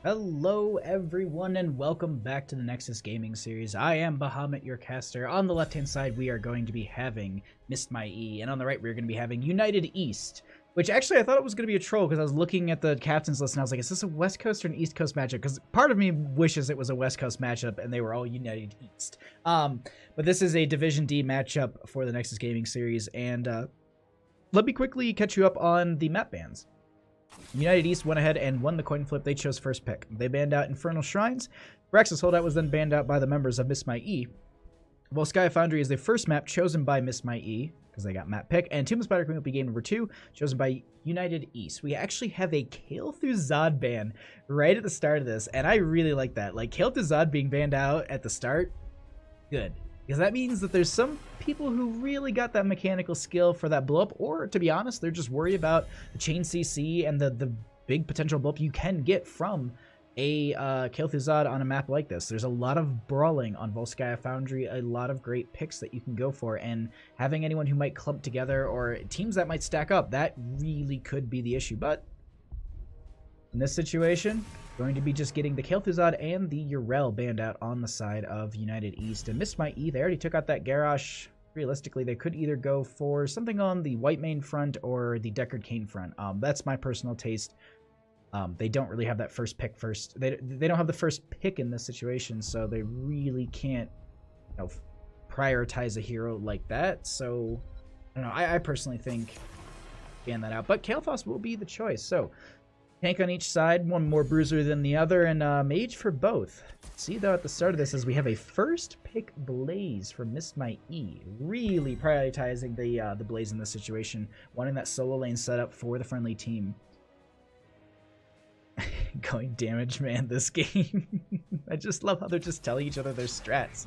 Hello everyone and welcome back to the Nexus gaming series. I am Bahamut, your caster. On the left hand side we are going to be having Missed My E, and on the right we're going to be having United East, which actually I thought it was going to be a troll because I was looking at the captains list and I was like, is this a West Coast or an East Coast matchup? Because part of me wishes it was a West Coast matchup and they were all United East. But this is a Division D matchup for the Nexus gaming series, and let me quickly catch you up on the map bans. United East went ahead and won the coin flip. They chose first pick. They banned out Infernal Shrines. Braxis Holdout was then banned out by the members of Miss My E. Volskaya Foundry is the first map chosen by Miss My E, because they got map pick, and Tomb of Spider Queen will be game number 2, chosen by United East. We actually have a Kale through Zod ban right at the start of this, and I really like that. Like, Kale through Zod being banned out at the start, good. Because that means that there's some people who really got that mechanical skill for that blow up, or to be honest, they're just worried about the chain CC and the big potential blow up you can get from a Kael'thuzad on a map like this. There's a lot of brawling on Volskaya Foundry, a lot of great picks that you can go for, and having anyone who might clump together or teams that might stack up, that really could be the issue. But in this situation, going to be just getting the Kael'thuzad and the Urel banned out on the side of United East. And Miss My E, they already took out that Garrosh. Realistically, they could either go for something on the White Mane front or the Deckard Cain front. That's my personal taste. They don't really have that first pick first. They don't have the first pick in this situation, so they really can't, you know, prioritize a hero like that. So, I don't know. I personally think ban that out. But Kael'thas will be the choice. So, tank on each side, one more bruiser than the other, and mage for both. See, though, at the start of this is we have a first pick Blaze from Miss My E, really prioritizing the Blaze in this situation, wanting that solo lane setup for the friendly team. Going damage, man, this game. I just love how they're just telling each other their strats.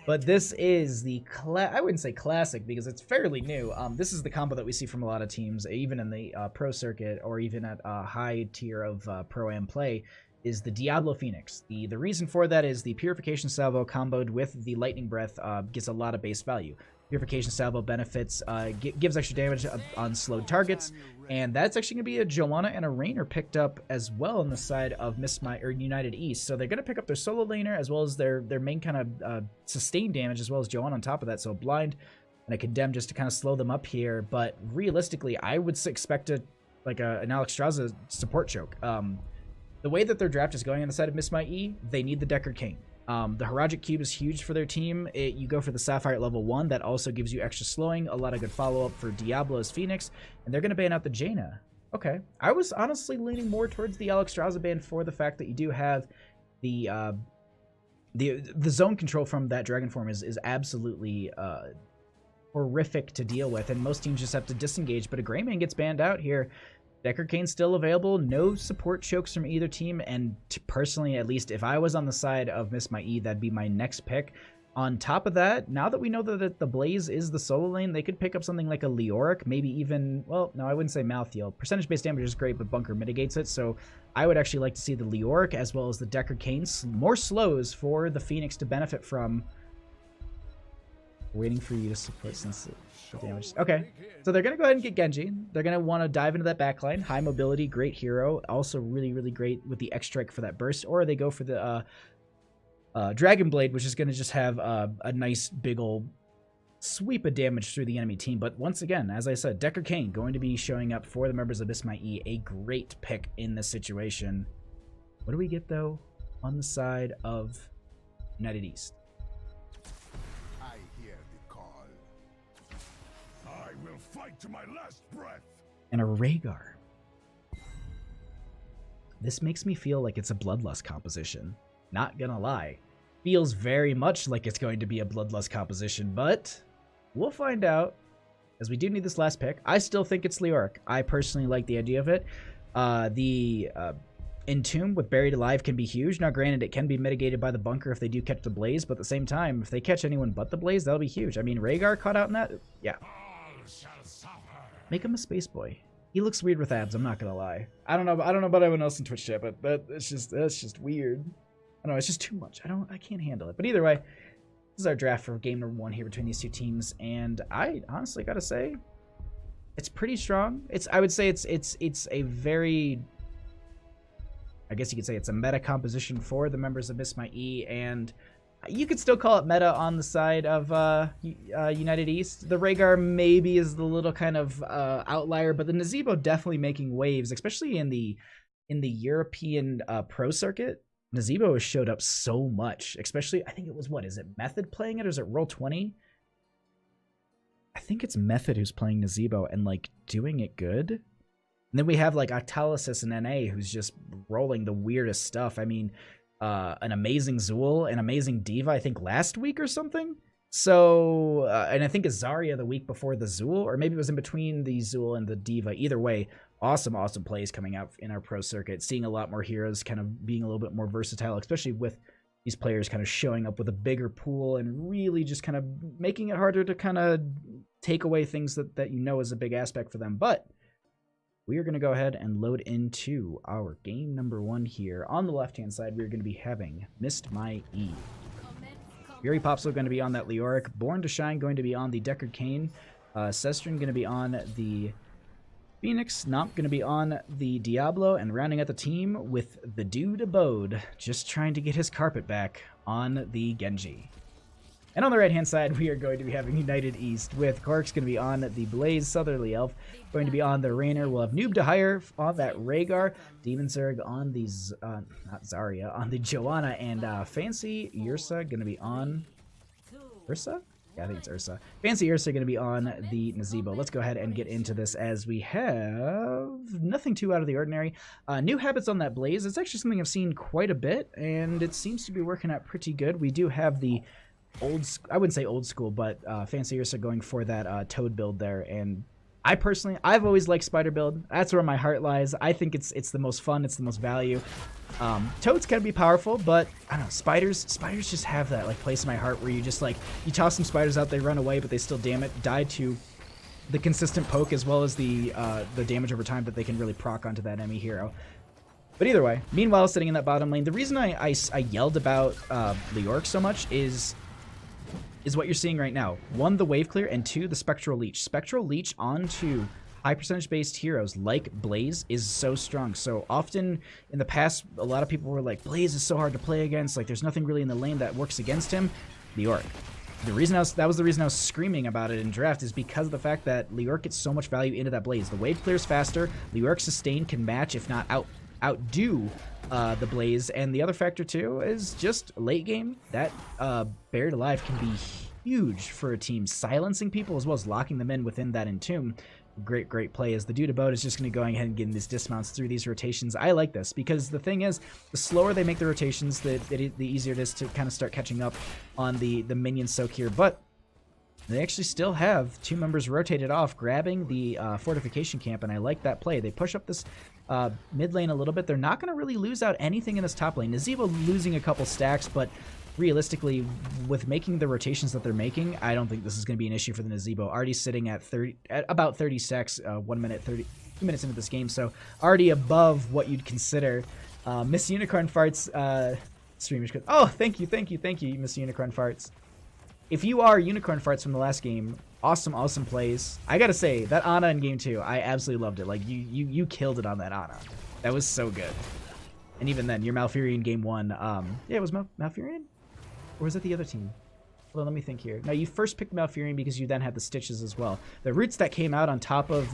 But this is the, I wouldn't say classic because it's fairly new. This is the combo that we see from a lot of teams, even in the pro circuit or even at a high tier of pro-am play, is the Diablo Phoenix. The reason for that is the Purification Salvo comboed with the Lightning Breath gets a lot of base value. Purification Salvo benefits, gives extra damage on slowed targets, and that's actually going to be a Joanna and a Rainer picked up as well on the side of United East. So they're going to pick up their solo laner as well as their main kind of sustained damage, as well as Joanna on top of that. So Blind and a Condemn just to kind of slow them up here. But realistically, I would expect an Alexstrasza support choke. The way that their draft is going on the side of Miss My E, they need the Deckard Cain. The Haragic Cube is huge for their team. You go for the Sapphire at level 1. That also gives you extra slowing. A lot of good follow-up for Diablo's Phoenix. And they're going to ban out the Jaina. Okay. I was honestly leaning more towards the Alexstrasza ban for the fact that you do have the zone control from that Dragon form is absolutely horrific to deal with. And most teams just have to disengage. But a Greymane gets banned out here. Deckard Cain's still available, no support chokes from either team, and personally, at least, if I was on the side of Miss My E, that'd be my next pick. On top of that, now that we know that the Blaze is the solo lane, they could pick up something like a Leoric, maybe even, well, no, I wouldn't say Malthael. Percentage-based damage is great, but Bunker mitigates it, so I would actually like to see the Leoric as well as the Deckard Cain, more slows for the Phoenix to benefit from. Waiting for you to support since the damage. Okay, so they're going to go ahead and get Genji. They're going to want to dive into that backline. High mobility, great hero. Also really, really great with the X-Strike for that burst. Or they go for the Dragon Blade, which is going to just have a nice big old sweep of damage through the enemy team. But once again, as I said, Deckard Cain going to be showing up for the members of Miss My E. A great pick in this situation. What do we get, though, on the side of United East? Fight to my last breath. And a Rhaegar. This makes me feel like it's a Bloodlust composition. Not gonna lie. Feels very much like it's going to be a Bloodlust composition, but we'll find out, as we do need this last pick. I still think it's Leoric. I personally like the idea of it. The Entomb with Buried Alive can be huge. Now, granted, it can be mitigated by the Bunker if they do catch the Blaze, but at the same time, if they catch anyone but the Blaze, that'll be huge. I mean, Rhaegar caught out in that? Yeah. Make him a space boy. He looks weird with abs, I'm not gonna lie. I don't know about everyone else in Twitch chat, but that's just weird. I don't know, it's just too much. I can't handle it. But either way, this is our draft for game number 1 here between these two teams, and I honestly gotta say, it's pretty strong. I would say it's a very I guess you could say it's a meta composition for the members of Miss My E, and you could still call it meta on the side of United East. The Rhaegar maybe is the little kind of outlier, but the Nazeebo definitely making waves, especially in the European pro circuit. Nazeebo has showed up so much, especially, I think it was, what, is it Method playing it, or is it Roll20? I think it's Method who's playing Nazeebo and, like, doing it good. And then we have, like, Octalysis and NA who's just rolling the weirdest stuff. I mean, an amazing Zool, an amazing Diva, I think, last week or something. So, and I think Azaria the week before the Zool, or maybe it was in between the Zool and the Diva. Either way, awesome plays coming out in our pro circuit. Seeing a lot more heroes kind of being a little bit more versatile, especially with these players kind of showing up with a bigger pool and really just kind of making it harder to kind of take away things that you know is a big aspect for them. But we are going to go ahead and load into our game number 1 here. On the left-hand side, we're going to be having Missed My E. Fury Popsicle going to be on that Leoric. Born to Shine going to be on the Deckard Cain. Sestrin going to be on the Phoenix. Nomp going to be on the Diablo. And rounding out the team with the Dude Abode, just trying to get his carpet back, on the Genji. And on the right-hand side, we are going to be having United East, with Cork's going to be on the Blaze Southerly Elf, going to be on the Rainer. We'll have Noob to Hire on that Rhaegar, Demon Zerg on the, not Zarya, on the Joanna, and Fancy Ursa going to be on Ursa? Yeah, I think it's Ursa. Fancy Ursa going to be on the Nazeebo. Let's go ahead and get into this, as we have nothing too out of the ordinary. New habits on that Blaze. It's actually something I've seen quite a bit, and it seems to be working out pretty good. We do have the I wouldn't say old school, but Fancy Ursa going for that Toad build there, and I've always liked Spider build. That's where my heart lies. I think it's the most fun, it's the most value. Toads can be powerful, but I don't know, spiders just have that like place in my heart where you just like, you toss some spiders out, they run away, but they still die to the consistent poke as well as the damage over time that they can really proc onto that enemy hero. But either way, meanwhile, sitting in that bottom lane, the reason I yelled about Leoric so much is what you're seeing right now. 1, the wave clear, and 2, the Spectral Leech. Spectral Leech onto high percentage based heroes like Blaze is so strong. So often in the past, a lot of people were like, Blaze is so hard to play against, like there's nothing really in the lane that works against him. Leoric. That was the reason I was screaming about it in draft, is because of the fact that Leoric gets so much value into that Blaze. The wave clears faster, Leoric's sustain can match, if not outdo the Blaze, and the other factor too is just late game. That Buried Alive can be huge for a team, silencing people as well as locking them in within that Entomb. Great play, as the Dude Abode is just going to go ahead and get these dismounts through these rotations. I like this because the thing is, the slower they make the rotations, the easier it is to kind of start catching up on the minion soak here. But they actually still have 2 members rotated off, grabbing the fortification camp, and I like that play. They push up this mid lane a little bit. They're not going to really lose out anything in this top lane. Nazeebo losing a couple stacks, but realistically, with making the rotations that they're making, I don't think this is going to be an issue for the Nazeebo. Already sitting at about 30 stacks, 1 minute, 2 minutes into this game, so already above what you'd consider. Miss Unicorn Farts streamers. Oh, thank you, Miss Unicorn Farts. If you are Unicorn Farts from the last game, awesome plays. I gotta say, that Ana in game 2, I absolutely loved it. Like, you killed it on that Ana. That was so good. And even then, your Malfurion game 1, yeah, it was Malfurion? Or was it the other team? Well, let me think here. No, you first picked Malfurion because you then had the Stitches as well. The roots that came out on top of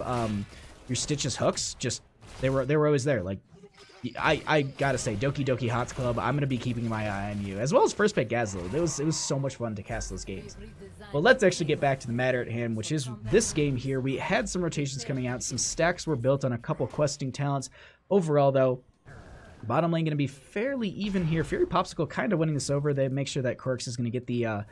your Stitches hooks, just, they were always there. Like, I gotta say, Doki Doki Hots Club, I'm gonna be keeping my eye on you, as well as first pick Gazlowe. It was so much fun to cast those games. Well, let's actually get back to the matter at hand, which is this game here. We had some rotations coming out, some stacks were built on a couple questing talents. Overall, though, bottom lane gonna be fairly even here. Fury Popsicle kind of winning this over. They make sure that Corks is gonna get the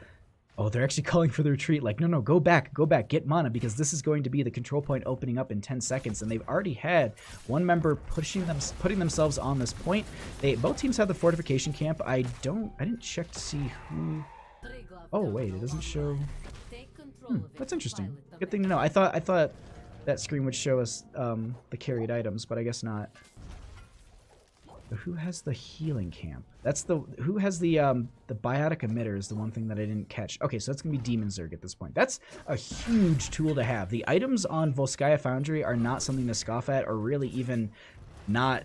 oh, they're actually calling for the retreat. Like, no, go back, get mana, because this is going to be the control point opening up in 10 seconds, and they've already had one member putting themselves on this point. Both teams have the fortification camp. I didn't check to see who. Oh wait, it doesn't show. That's interesting. Good thing to know. I thought that screen would show us the carried items, but I guess not. Who has the healing camp? Who has the biotic emitter is the one thing that I didn't catch. Okay, so that's gonna be Demon Zerg at this point. That's a huge tool to have. The items on Volskaya Foundry are not something to scoff at or really even not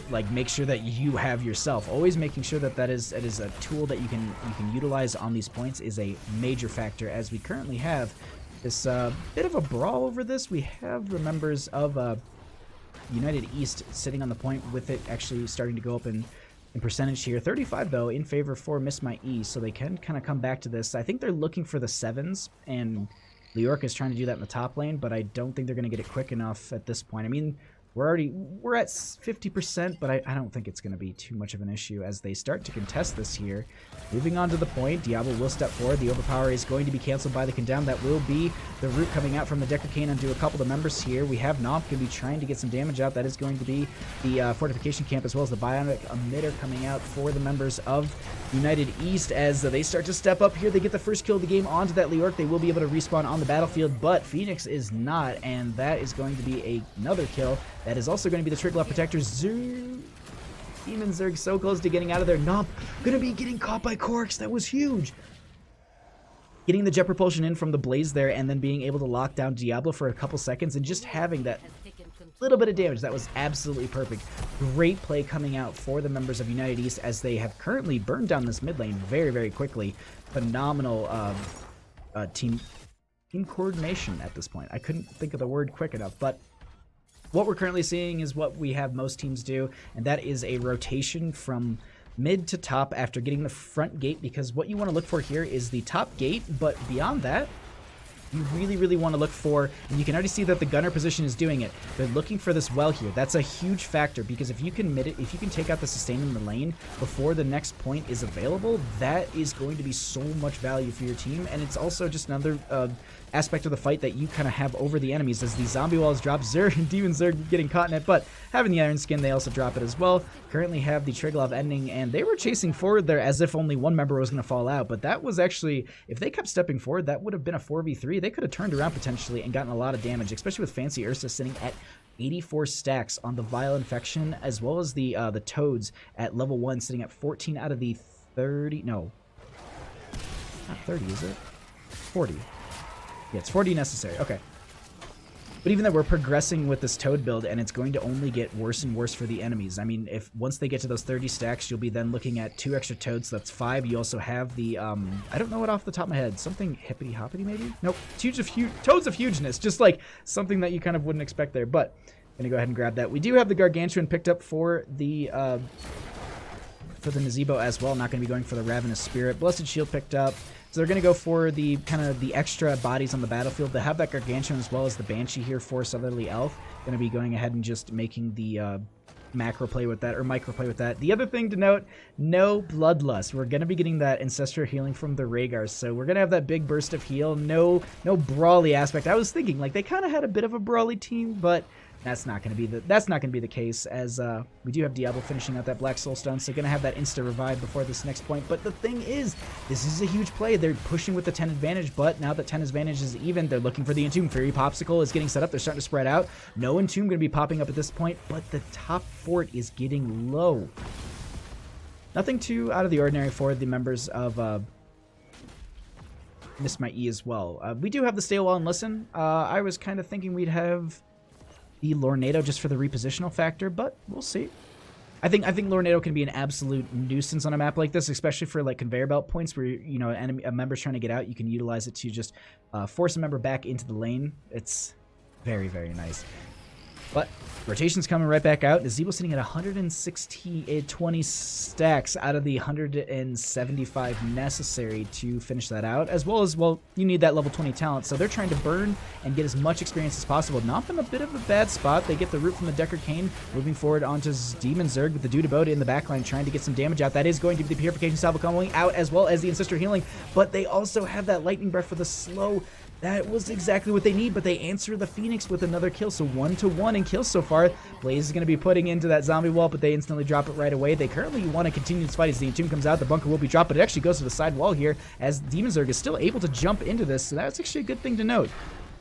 like make sure that you have yourself. Always making sure that that is a tool that you can utilize on these points is a major factor, as we currently have this bit of a brawl over this. We have the members of United East sitting on the point with it actually starting to go up in percentage here. 35 though in favor for Miss My E, so they can kind of come back to this. I think they're looking for the 7s, and New York is trying to do that in the top lane, but I don't think they're going to get it quick enough at this point. I mean, we're at 50%, but I don't think it's going to be too much of an issue as they start to contest this here. Moving on to the point, Diablo will step forward. The overpower is going to be canceled by the condemn. That will be the root coming out from the Decker Cane onto a couple of the members here. We have Nomp going to be trying to get some damage out. That is going to be the fortification camp, as well as the bionic emitter coming out for the members of United East as they start to step up here. They get the first kill of the game onto that Leorc. They will be able to respawn on the battlefield, but Phoenix is not, and that is going to be another kill. That is also going to be the Triglav Protector. Demon Zerg so close to getting out of there. Nomp going to be getting caught by Corks. That was huge. Getting the jet propulsion in from the Blaze there, and then being able to lock down Diablo for a couple seconds and just having that little bit of damage. That was absolutely perfect. Great play coming out for the members of United East, as they have currently burned down this mid lane very, very quickly. Phenomenal team coordination at this point. I couldn't think of the word quick enough, but what we're currently seeing is what we have most teams do, and that is a rotation from mid to top after getting the front gate, because what you want to look for here is the top gate, but beyond that, you really, really want to look for, and you can already see that the gunner position is doing it. They're looking for this well here. That's a huge factor, because if you can if you can take out the sustain in the lane before the next point is available, that is going to be so much value for your team, and it's also just another aspect of the fight that you kind of have over the enemies, as the zombie walls drop. Zerg and Demon Zerg getting caught in it, but having the Iron Skin, they also drop it as well. Currently have the Triglav ending, and they were chasing forward there as if only one member was going to fall out, but that was actually, if they kept stepping forward, that would have been a 4v3. They could have turned around potentially and gotten a lot of damage, especially with Fancy Ursa sitting at 84 stacks on the Vile Infection, as well as the Toads at level 1 sitting at 14 out of the 30. No, not 30, is it? 40. Yeah, it's 40 necessary. Okay. But even though we're progressing with this Toad build, and it's going to only get worse and worse for the enemies. I mean, if once they get to those 30 stacks, you'll be then looking at 2 extra Toads, so that's 5. You also have the, I don't know it off the top of my head. Something hippity-hoppity, maybe? Nope. Toads of Hugeness. Just like something that you kind of wouldn't expect there. But I'm going to go ahead and grab that. We do have the Gargantuan picked up for the Nazebo as well. Not going to be going for the Ravenous Spirit. Blessed Shield picked up. So they're going to go for the kind of the extra bodies on the battlefield. They have that Gargantuan as well as the Banshee here for Southerly Elf. Going to be going ahead and just making the macro play with that, or micro play with that. The other thing to note, no Bloodlust. We're going to be getting that Ancestral Healing from the Rhaegars, so we're going to have that big burst of heal. No brawly aspect. I was thinking, like, they kind of had a bit of a brawly team, but that's not going to be the case, as we do have Diablo finishing out that Black Soul Stone, so going to have that insta revive before this next point. But the thing is, this is a huge play. They're pushing with the 10 advantage, but now that 10 advantage is even, they're looking for the Entomb. Fury Popsicle is getting set up. They're starting to spread out. No Entomb going to be popping up at this point, but the top fort is getting low. Nothing too out of the ordinary for the members of Miss My E as well. We do have the Stay a While and Listen. I was kind of thinking we'd have the Lornado just for the repositional factor, but we'll see. I think Lornado can be an absolute nuisance on a map like this, especially for like conveyor belt points where, you know, a member's trying to get out. You can utilize it to just force a member back into the lane. It's very, very nice. But rotation's coming right back out. Nazebo sitting at 20 stacks out of the 175 necessary to finish that out, as well as, well, you need that level 20 talent, so they're trying to burn and get as much experience as possible. Not in a bit of a bad spot. They get the root from the Decker Cane, moving forward onto Demon Zerg with the Dudabota in the backline, trying to get some damage out. That is going to be the Purification Salvo coming out, as well as the Ancestor Healing, but they also have that Lightning Breath for the slow. That was exactly what they need, but they answer the Phoenix with another kill, so 1-to-1 in kills so far. Blaze is going to be putting into that zombie wall, but they instantly drop it right away. They currently want to continue this fight as the Entomb comes out. The bunker will be dropped, but it actually goes to the side wall here, as Demon Zerg is still able to jump into this, so that's actually a good thing to note.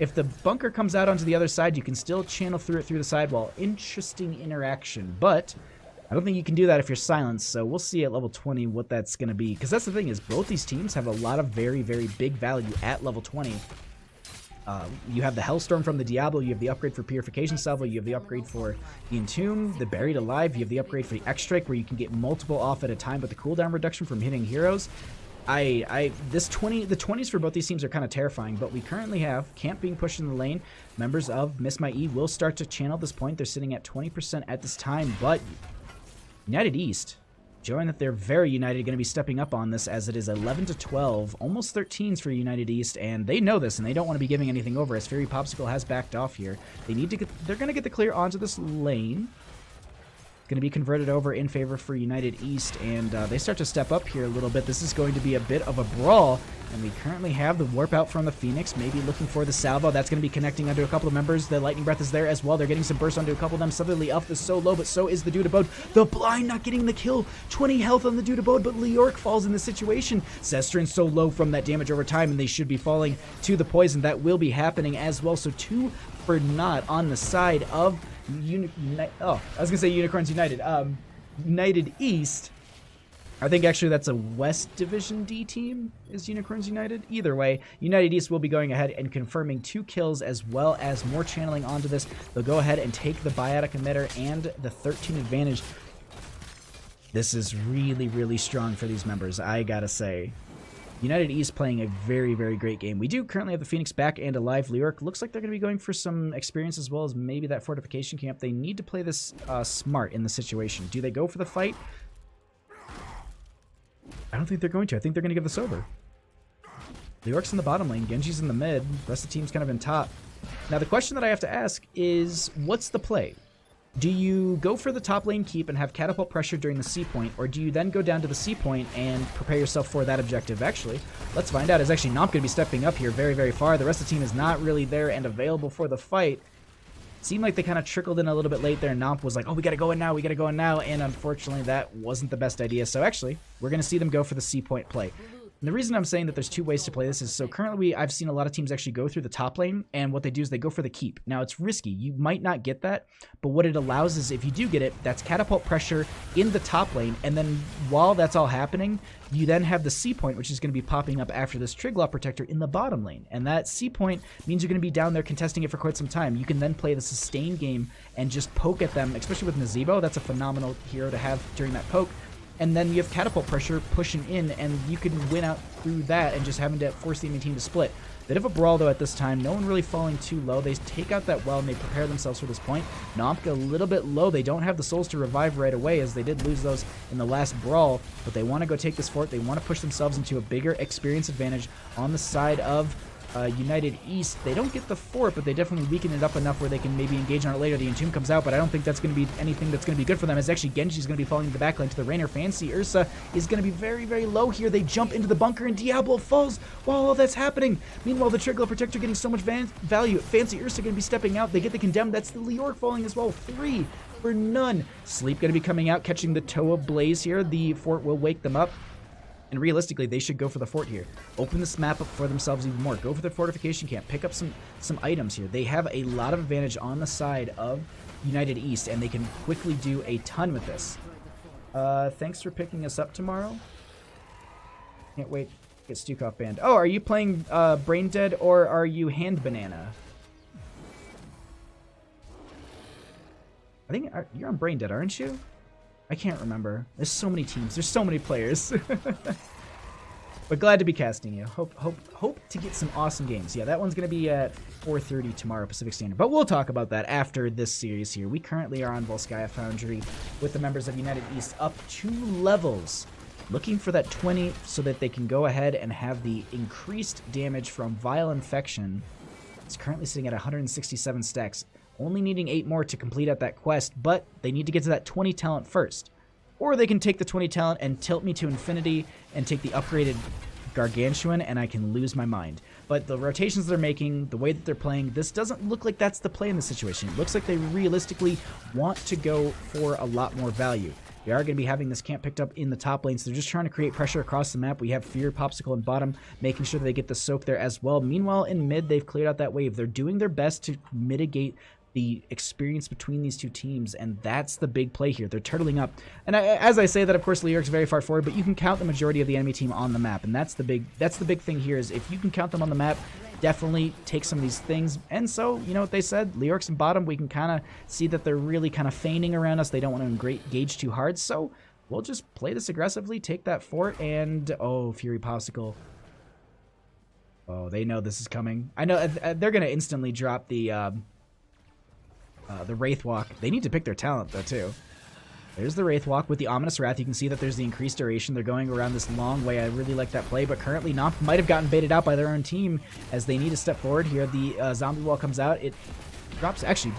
If the bunker comes out onto the other side, you can still channel through it through the sidewall. Interesting interaction, but I don't think you can do that if you're silenced, so we'll see at level 20 what that's going to be, because that's the thing, is both these teams have a lot of very, very big value at level 20. You have the Hellstorm from the Diablo, you have the upgrade for Purification Salvo, you have the upgrade for the Entomb, the Buried Alive, you have the upgrade for the X-Strike where you can get multiple off at a time, but the cooldown reduction from hitting heroes. The 20s for both these teams are kind of terrifying, but we currently have Camp being pushed in the lane. Members of Miss My E will start to channel this point. They're sitting at 20% at this time, but United East, showing that they're very united, going to be stepping up on this as it is 11 to 12, almost 13s for United East, and they know this and they don't want to be giving anything over as Fury Popsicle has backed off here. They're going to get the clear onto this lane. Going to be converted over in favor for United East, and they start to step up here a little bit. This is going to be a bit of a brawl, and we currently have the warp out from the Phoenix, maybe looking for the salvo. That's going to be connecting onto a couple of members. The Lightning Breath is there as well. They're getting some burst onto a couple of them. Southerly Elf is so low, but so is the Dude Abode. The Blind not getting the kill. 20 health on the Dude Abode, but Leork falls in the situation. Zestrin's so low from that damage over time, and they should be falling to the poison. That will be happening as well. So 2 for naught on the side of Unicorns United. United East. I think actually that's a West Division D team is Unicorns United. Either way, United East will be going ahead and confirming 2 kills as well as more channeling onto this. They'll go ahead and take the Biotic Emitter and the 13 advantage. This is really, really strong for these members, I gotta say. United East playing a very, very great game. We do currently have the Phoenix back and alive. Leork looks like they're going to be going for some experience as well as maybe that fortification camp. They need to play this smart in the situation. Do they go for the fight? I don't think they're going to. I think they're going to give this over. Leork's in the bottom lane. Genji's in the mid. The rest of the team's kind of in top. Now, the question that I have to ask is, what's the play? Do you go for the top lane keep and have catapult pressure during the C point, or do you then go down to the C point and prepare yourself for that objective? Actually, let's find out. Is actually Nomp going to be stepping up here very, very far. The rest of the team is not really there and available for the fight. Seemed like they kind of trickled in a little bit late there. Nomp was like, oh, we got to go in now, we got to go in now, and unfortunately that wasn't the best idea. So actually, we're going to see them go for the C point play. And the reason I'm saying that there's 2 ways to play this is so currently I've seen a lot of teams actually go through the top lane, and what they do is they go for the keep. Now, it's risky. You might not get that, but what it allows is if you do get it, that's catapult pressure in the top lane, and then while that's all happening, you then have the C point, which is going to be popping up after this Triglaw Protector in the bottom lane. And that C point means you're going to be down there contesting it for quite some time. You can then play the sustain game and just poke at them, especially with Nazebo. That's a phenomenal hero to have during that poke. And then you have catapult pressure pushing in, and you can win out through that and just having to force the enemy team to split. Bit of a brawl, though, at this time. No one really falling too low. They take out that well, and they prepare themselves for this point. Nomp a little bit low. They don't have the souls to revive right away, as they did lose those in the last brawl. But they want to go take this fort. They want to push themselves into a bigger experience advantage on the side of United East. They don't get the fort, but they definitely weaken it up enough where they can maybe engage on it later. The Entomb comes out, but I don't think that's going to be anything that's going to be good for them, as actually Genji's going to be falling to the backline to the Rainer. Fancy Ursa is going to be very, very low here. They jump into the bunker, and Diablo falls while all that's happening. Meanwhile, the Triglaw Protector getting so much value. Fancy Ursa going to be stepping out. They get the Condemned. That's the Leork falling as well. 3 for none. Sleep going to be coming out, catching the Toa Blaze here. The fort will wake them up. And realistically, they should go for the fort here. Open this map up for themselves even more. Go for the fortification camp. Pick up some items here. They have a lot of advantage on the side of United East, and they can quickly do a ton with this. Thanks for picking us up tomorrow. Can't wait to get Stukov banned. Oh, are you playing Brain Dead, or are you Hand Banana? I think you're on Brain Dead, aren't you? I can't remember. There's so many teams. There's so many players. But glad to be casting you. Hope to get some awesome games. Yeah, that one's going to be at 4:30 tomorrow Pacific Standard. But we'll talk about that after this series here. We currently are on Volskaya Foundry with the members of United East up 2 levels. Looking for that 20 so that they can go ahead and have the increased damage from Vile Infection. It's currently sitting at 167 stacks. Only needing 8 more to complete out that quest, but they need to get to that 20 talent first. Or they can take the 20 talent and tilt me to infinity and take the upgraded Gargantuan, and I can lose my mind. But the rotations they're making, the way that they're playing, this doesn't look like that's the play in this situation. It looks like they realistically want to go for a lot more value. They are going to be having this camp picked up in the top lane, so they're just trying to create pressure across the map. We have Fear, Popsicle, and bottom, making sure that they get the soak there as well. Meanwhile, in mid, they've cleared out that wave. They're doing their best to mitigate the experience between these two teams, and that's the big play here. They're turtling up. And as I say that, of course, Leork's very far forward, but you can count the majority of the enemy team on the map, and that's the big thing here is if you can count them on the map, definitely take some of these things. And so, you know what they said? Leorcs and bottom, we can kind of see that they're really kind of feigning around us. They don't want to engage too hard. So we'll just play this aggressively, take that fort, and... Oh, Fury Popsicle. Oh, they know this is coming. I know they're going to instantly drop the Wraith Walk. They need to pick their talent, though, too. There's the Wraith Walk with the Ominous Wrath. You can see that there's the increased duration. They're going around this long way. I really like that play, but currently Nomp might have gotten baited out by their own team as they need to step forward here. The zombie wall comes out. It drops. Actually,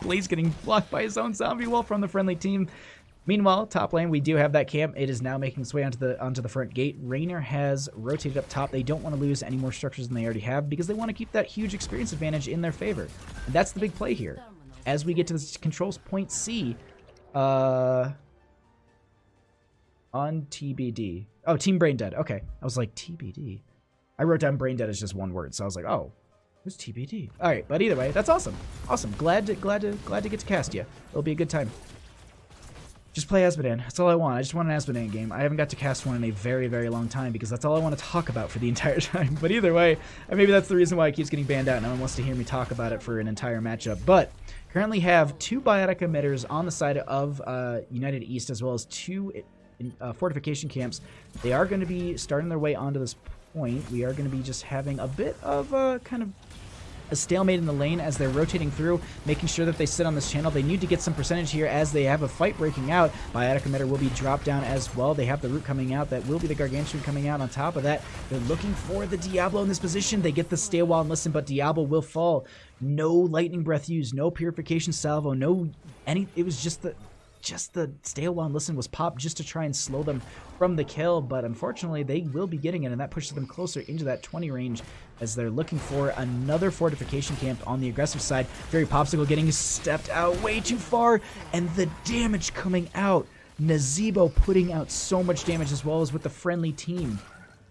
Blaze getting blocked by his own zombie wall from the friendly team. Meanwhile, top lane, we do have that camp. It is now making its way onto the front gate. Raynor has rotated up top. They don't want to lose any more structures than they already have because they want to keep that huge experience advantage in their favor. And that's the big play here. As we get to this controls point C, on TBD. Oh, Team Brain Dead. Okay. I was like, TBD. I wrote down Brain Dead as just one word, so I was like, oh, who's TBD? All right, but either way, that's awesome. Awesome. Glad to get to cast you. It'll be a good time. Just play Azmodan. That's all I want. I just want an Azmodan game. I haven't got to cast one in a very, very long time because that's all I want to talk about for the entire time. But either way, maybe that's the reason why it keeps getting banned out. No one wants to hear me talk about it for an entire matchup. But currently have 2 biotic emitters on the side of United East, as well as 2 fortification camps. They are going to be starting their way onto this point. We are going to be just having a bit of kind of a stalemate in the lane as they're rotating through, making sure that they sit on this channel. They need to get some percentage here as they have a fight breaking out. Biotic emitter will be dropped down as well. They have the root coming out. That will be the Gargantuan coming out. On top of that, they're looking for the Diablo in this position. They get the stay while and listen, but Diablo will fall. No lightning breath used, no purification salvo, no any. It was just the stay a while and listen was popped just to try and slow them from the kill, but unfortunately they will be getting it, and that pushes them closer into that 20 range as they're looking for another fortification camp on the aggressive side. Fury Popsicle getting stepped out way too far, and the damage coming out. Nazebo putting out so much damage as well as with the friendly team.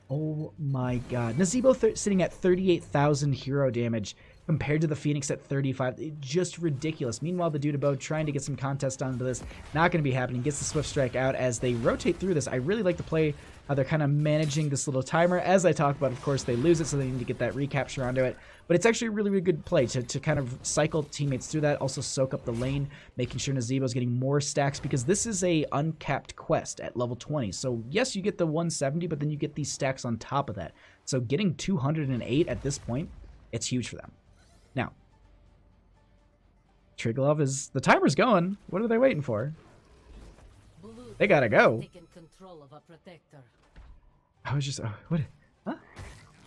Oh my god. Nazebo sitting at 38,000 hero damage compared to the Phoenix at 35. Just ridiculous. Meanwhile, the Dudabo trying to get some contest onto this. Not going to be happening. Gets the Swift Strike out as they rotate through this. I really like to play how they're kind of managing this little timer. As I talk about, of course, they lose it, so they need to get that recapture onto it. But it's actually a really, really good play to kind of cycle teammates through that. Also soak up the lane, making sure Nazebo's getting more stacks because this is a uncapped quest at level 20. So yes, you get the 170, but then you get these stacks on top of that. So getting 208 at this point, it's huge for them. Now, Triglov is... The timer's going. What are they waiting for? They gotta go. I was just... what? Huh?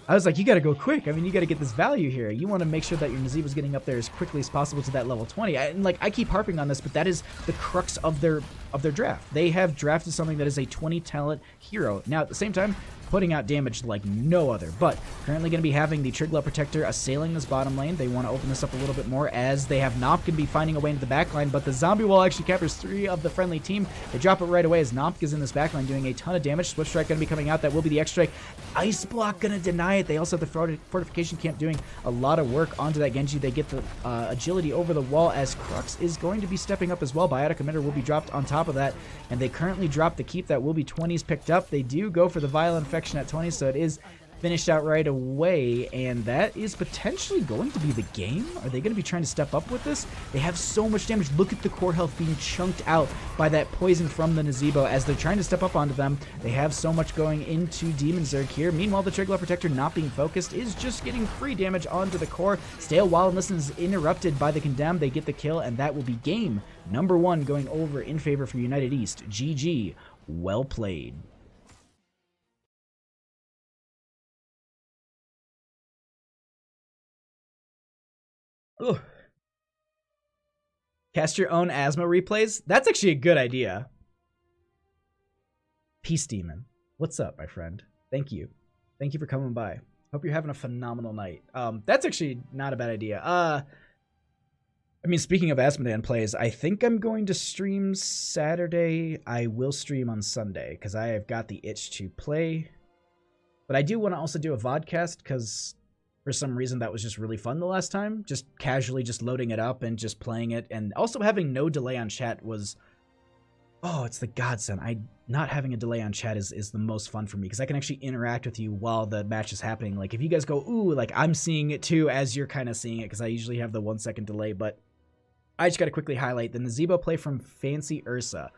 I was like, you gotta go quick. I mean, you gotta get this value here. You want to make sure that your Nazebo's getting up there as quickly as possible to that level 20. I keep harping on this, but that is the crux of their draft. They have drafted something that is a 20 talent hero. Now, at the same time, putting out damage like no other, but currently going to be having the Triglav Protector assailing this bottom lane. They want to open this up a little bit more as they have Nomp can be finding a way into the back line, but the zombie wall actually captures 3 of the friendly team. They drop it right away as Nomp is in this back line doing a ton of damage. Swift Strike going to be coming out. That will be the X-Strike. Ice Block going to deny it. They also have the Fortification Camp doing a lot of work onto that Genji. They get the agility over the wall as Crux is going to be stepping up as well. Biotic Emitter will be dropped on top of that, and they currently drop the keep. That will be 20s picked up. They do go for the Vile Infection at 20, so it is finished out right away, and that is potentially going to be the game. Are they going to be trying to step up with this? They have so much damage. Look at the core health being chunked out by that poison from the Nazebo as they're trying to step up onto them. They have so much going into Demon Zerg here. Meanwhile, the Triglav Protector not being focused is just getting free damage onto the core. Stale Wild and Listen is interrupted by the Condemned. They get the kill, and that will be game number 1 going over in favor for United East. GG. Well played. Ooh. Cast your own asthma replays? That's actually a good idea. Peace Demon. What's up, my friend? Thank you. Thank you for coming by. Hope you're having a phenomenal night. That's actually not a bad idea. I mean, speaking of Asmodan plays, I think I'm going to stream Saturday. I will stream on Sunday because I have got the itch to play. But I do want to also do a vodcast because for some reason that was just really fun the last time. Just casually just loading it up and just playing it. And also having no delay on chat was Oh, it's the godsend. Not having a delay on chat is the most fun for me because I can actually interact with you while the match is happening. Like if you guys go, ooh, like I'm seeing it too as you're kind of seeing it because I usually have the 1 second delay. But I just got to quickly highlight the Nazebo play from Fancy Ursa.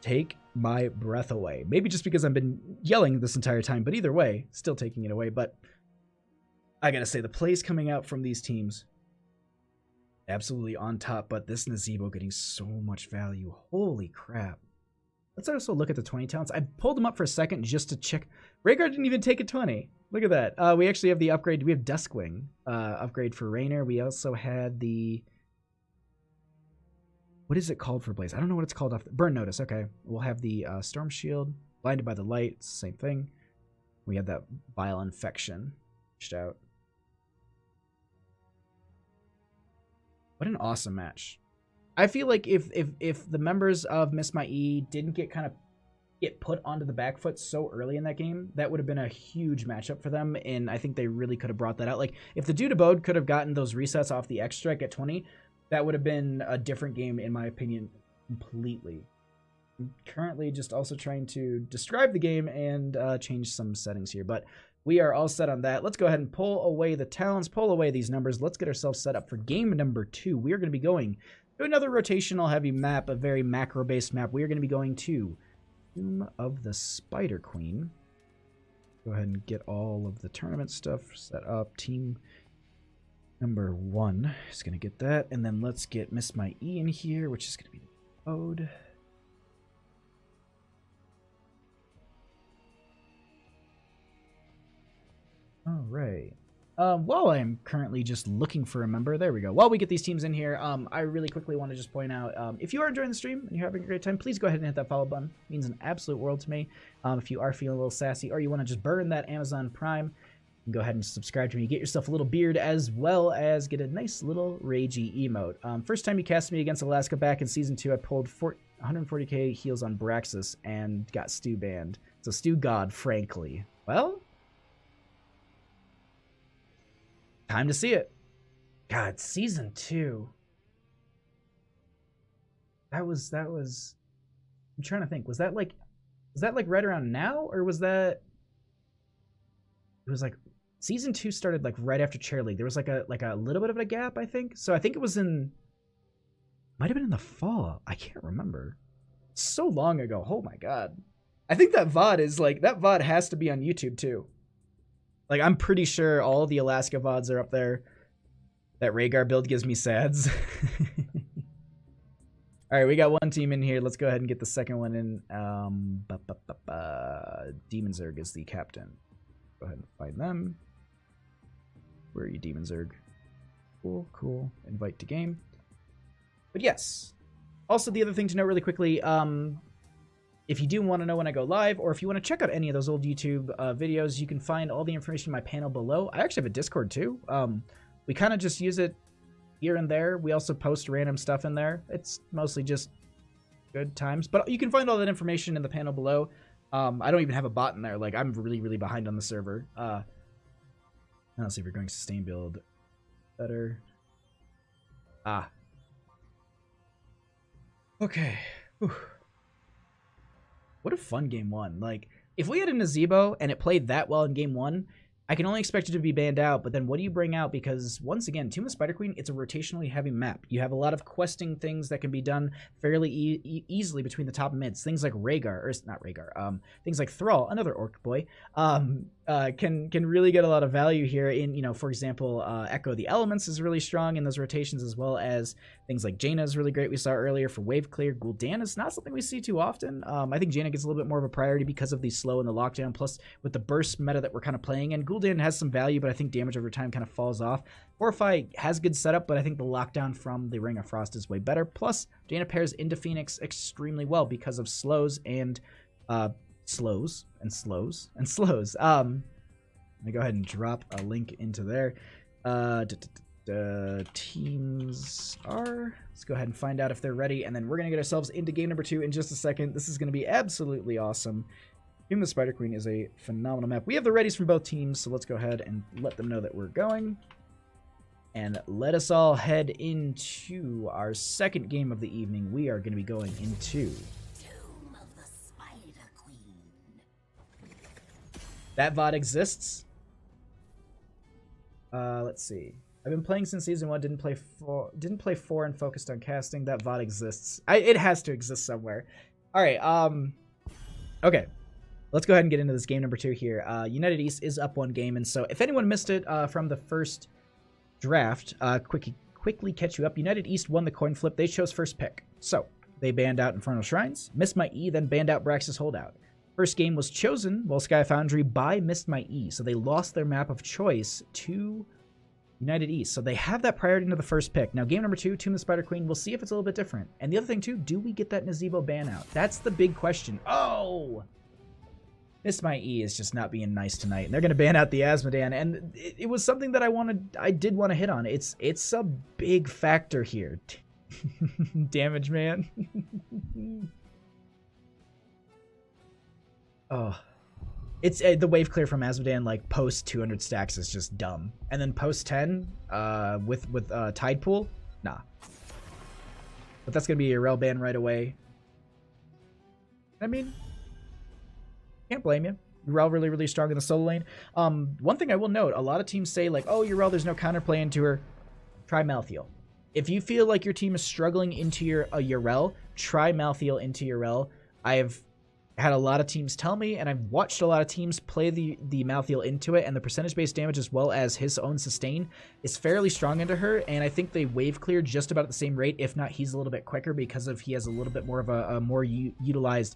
Take my breath away. Maybe just because I've been yelling this entire time, but either way, still taking it away. But I gotta say, the plays coming out from these teams, absolutely on top, but this Nazebo getting so much value. Holy crap. Let's also look at the 20 talents. I pulled them up for a second just to check. Rhaegar didn't even take a 20. Look at that. We actually have the upgrade. We have Duskwing upgrade for Raynor. We also had the... What is it called for Blaze? I don't know what it's called. Burn Notice. Okay. We'll have the Storm Shield. Blinded by the Light. It's the same thing. We have that Vile Infection. Out. What an awesome match. I feel like if the members of Miss My E didn't get put onto the back foot so early in that game, that would have been a huge matchup for them, and I think they really could have brought that out. Like, if the Dude Abode could have gotten those resets off the X-Strike at 20, that would have been a different game, in my opinion, completely. I'm currently just also trying to describe the game and change some settings here, but we are all set on that. Let's go ahead and pull away the talents, pull away these numbers. Let's get ourselves set up for game number 2. We are going to be going to another rotational heavy map, a very macro-based map. We are going to be going to Tomb of the Spider Queen. Go ahead and get all of the tournament stuff set up. Team number 1 is going to get that. And then let's get Miss My E in here, which is going to be the code. All right. While I'm currently just looking for a member, there we go. While we get these teams in here, I really quickly want to just point out, if you are enjoying the stream and you're having a great time, please go ahead and hit that follow button. It means an absolute world to me. If you are feeling a little sassy or you want to just burn that Amazon Prime, go ahead and subscribe to me. Get yourself a little beard as well as get a nice little ragey emote. First time you cast me against Alaska back in Season 2, I pulled 140k heals on Braxis and got Stu banned. So Stu God, frankly. Well... time to see it. God, Season 2. That was I'm trying to think. Was that like right around now, or was that it was like Season 2 started like right after Chair League. There was like a little bit of a gap, I think. So I think it was might have been in the fall. I can't remember. So long ago. Oh my god. I think that VOD has to be on YouTube too. Like, I'm pretty sure all the Alaska VODs are up there. That Rhaegar build gives me sads. Alright, we got one team in here. Let's go ahead and get the second one in. Demon Zerg is the captain. Go ahead and find them. Where are you, Demon Zerg? Cool, cool. Invite to game. But yes. Also, the other thing to note really quickly, if you do want to know when I go live, or if you want to check out any of those old YouTube videos, you can find all the information in my panel below. I actually have a Discord too. We kind of just use it here and there. We also post random stuff in there. It's mostly just good times, but you can find all that information in the panel below. I don't even have a bot in there. Like, I'm really, really behind on the server. Let's see if we're going sustain build better. Okay. Whew. What a fun game 1. Like, if we had a Nazebo and it played that well in game 1, I can only expect it to be banned out, but then what do you bring out? Because, once again, Tomb of the Spider Queen, it's a rotationally heavy map. You have a lot of questing things that can be done fairly easily between the top and mids. Things like Rhaegar, or not Rhaegar, things like Thrall, another orc boy, can really get a lot of value here in, for example, Echo the Elements is really strong in those rotations, as well as things like Jaina is really great. We saw earlier for wave clear. Gul'dan is not something we see too often. I think Jaina gets a little bit more of a priority because of the slow and the lockdown, plus with the burst meta that we're kind of playing in. Gul'dan has some value, but I think damage over time kind of falls off. Fortify has good setup, but I think the lockdown from the Ring of Frost is way better. Plus, Jaina pairs into Phoenix extremely well because of slows and slows. Let me go ahead and drop a link into there. Teams are. Let's go ahead and find out if they're ready, and then we're gonna get ourselves into game number 2 in just a second. This is gonna be absolutely awesome. Tomb of the Spider Queen is a phenomenal map. We have the readies from both teams, so let's go ahead and let them know that we're going. And let us all head into our second game of the evening. We are going to be going into Tomb of the Spider Queen. That VOD exists. Let's see. I've been playing since season 1. Didn't play 4 and focused on casting. That VOD exists. It has to exist somewhere. All right. Okay. Let's go ahead and get into this game number 2 here. United East is up 1 game, and so if anyone missed it from the first draft, quickly catch you up. United East won the coin flip. They chose first pick. So they banned out Infernal Shrines. Missed My E then banned out Brax's Holdout. First game was chosen, while Sky Foundry, by Missed My E. So they lost their map of choice to United East. So they have that priority into the first pick. Now game number 2, Tomb of the Spider Queen. We'll see if it's a little bit different. And the other thing too, do we get that Nazebo ban out? That's the big question. Oh! Miss My E is just not being nice tonight, and they're going to ban out the Asmodan, and it was something that I did want to hit on. It's a big factor here. Damage, man. Oh. It's the wave clear from Asmodan, like, post 200 stacks is just dumb. And then post 10, with Tide Pool, nah. But that's going to be a rel ban right away. I mean, can't blame you. Urel really, really strong in the solo lane. One thing I will note, a lot of teams say, like, oh, Urel, there's no counterplay into her. Try Malthael. If you feel like your team is struggling into your Urel, try Malthael into Urel. I've had a lot of teams tell me, and I've watched a lot of teams play the Malthael into it, and the percentage-based damage as well as his own sustain is fairly strong into her, and I think they wave clear just about at the same rate, if not he's a little bit quicker because of he has a little bit more of a more utilized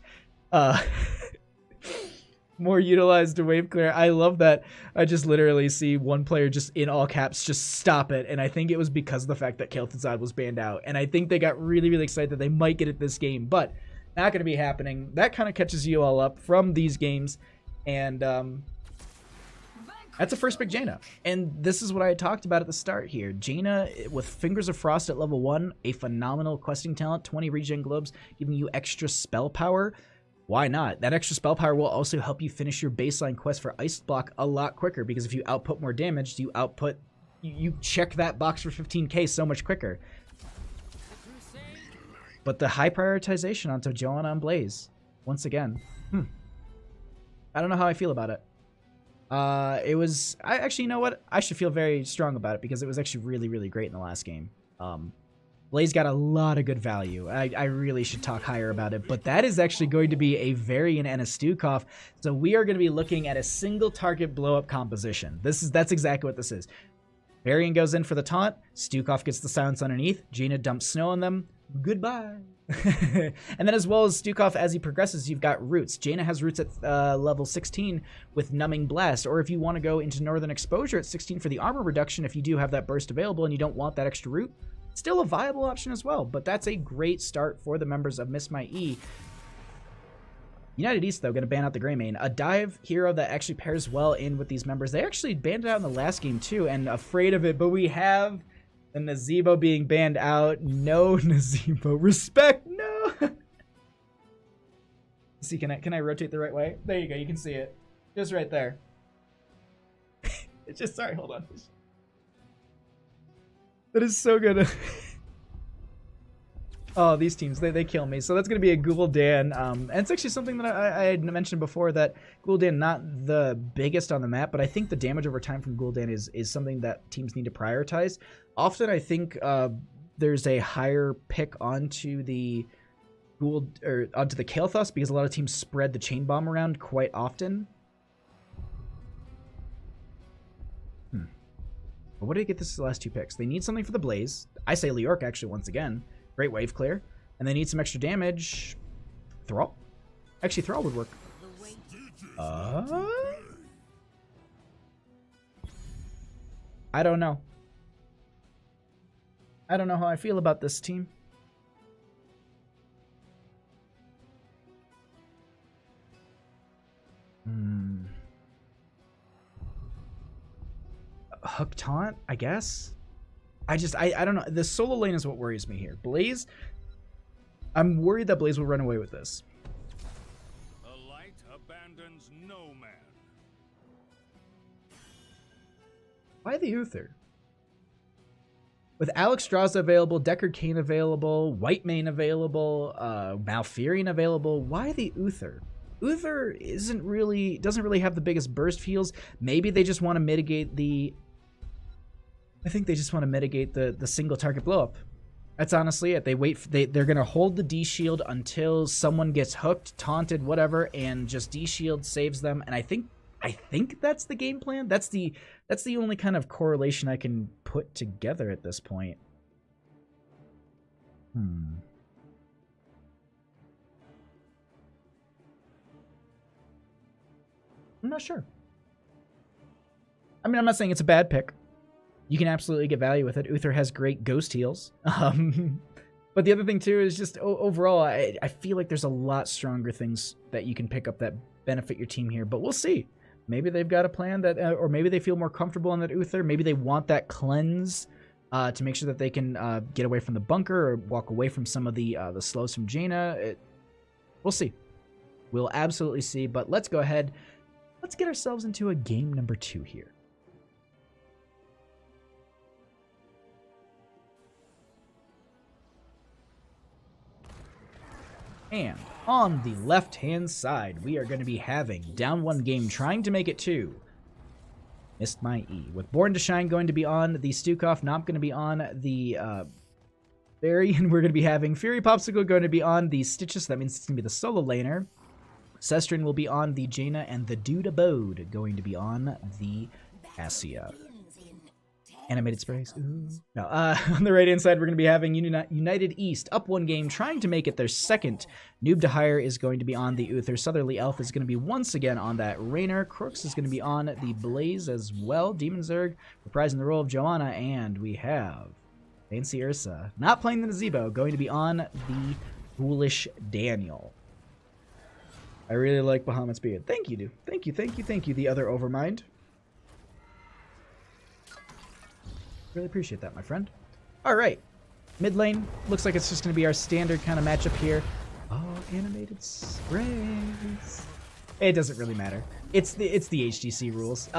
more utilized wave clear. I love that. I just literally see one player just in all caps just stop it, and I think it was because of the fact that Kel'Thuzad was banned out, and I think they got really, really excited that they might get it this game, but not going to be happening. That kind of catches you all up from these games, and that's a first pick Jaina. And this is what I had talked about at the start here. Jaina with Fingers of Frost at level 1, a phenomenal questing talent, 20 regen globes, giving you extra spell power. Why not? That extra spell power will also help you finish your baseline quest for Ice Block a lot quicker, because if you output more damage, you check that box for 15k so much quicker. But the high prioritization onto Joanna and Blaze, once again, I don't know how I feel about it. Actually, you know what? I should feel very strong about it, because it was actually really, really great in the last game. Blaze got a lot of good value. I really should talk higher about it, but that is actually going to be a Varian and a Stukov. So we are going to be looking at a single target blow up composition. That's exactly what this is. Varian goes in for the taunt. Stukov gets the silence underneath. Jaina dumps snow on them. Goodbye. And then as well as Stukov, as he progresses, you've got roots. Jaina has roots at level 16 with Numbing Blast, or if you want to go into Northern Exposure at 16 for the armor reduction, if you do have that burst available and you don't want that extra root, still a viable option as well. But that's a great start for the members of Miss My E. United East, though, going to ban out the Greymane. A dive hero that actually pairs well in with these members. They actually banned it out in the last game, too, and afraid of it, but we have the Nazebo being banned out. No Nazebo. Respect, no! See, can I rotate the right way? There you go, you can see it. Just right there. It's just, sorry, hold on. That is so good. Oh, these teams, they kill me. So that's going to be a Gul'dan. And it's actually something that I had mentioned before, that Gul'dan not the biggest on the map, but I think the damage over time from Gul'dan is something that teams need to prioritize. Often I think there's a higher pick onto the onto the Kael'thas, because a lot of teams spread the chain bomb around quite often. But what did they get this last 2 picks? They need something for the Blaze. I say Leorc, actually, once again. Great wave clear. And they need some extra damage. Thrall? Actually, Thrall would work. I don't know. I don't know how I feel about this team. Hook taunt, I guess. I don't know. The solo lane is what worries me here. Blaze, I'm worried that Blaze will run away with this. The light abandons no man. Why the Uther? with Alex Straza available, Deckard Cain available, Whitemane available, Malfurion available, why the Uther? Uther doesn't really have the biggest burst feels. Maybe they just want to mitigate the... I think they just want to mitigate the single target blow up. That's honestly it. They're gonna hold the D shield until someone gets hooked, taunted, whatever, and just D shield saves them. And I think that's the game plan. That's the only kind of correlation I can put together at this point. I'm not sure. I mean, I'm not saying it's a bad pick. You can absolutely get value with it. Uther has great ghost heals. But the other thing, too, is just overall, I feel like there's a lot stronger things that you can pick up that benefit your team here. But we'll see. Maybe they've got a plan that, or maybe they feel more comfortable on that Uther. Maybe they want that cleanse to make sure that they can get away from the bunker or walk away from some of the slows from Jaina. We'll see. We'll absolutely see. But let's go ahead. Let's get ourselves into a game number 2 here. And on the left-hand side, we are going to be having down 1 game, trying to make it 2. Missed my E. With Born to Shine going to be on the Stukov, Nomp going to be on the Barry, and we're going to be having Fury Popsicle going to be on the Stitches, so that means it's going to be the solo laner. Sestrin will be on the Jaina, and the Dude Abode going to be on the Cassia. Animated sprays. Ooh. No, on the right-hand side, we're going to be having United East up 1 game, trying to make it their second. Noob to Hire is going to be on the Uther. Southerly Elf is going to be once again on that Raynor. Crooks is going to be on the Blaze as well. Demon Zerg reprising the role of Joanna. And we have Fancy Ursa, not playing the Nazebo, going to be on the Foolish Daniel. I really like Bahamut's beard. Thank you, dude. Thank you, the other Overmind. Really appreciate that, my friend. All right, mid lane looks like it's just going to be our standard kind of matchup here. Oh, animated sprays. It doesn't really matter. It's the HDC rules.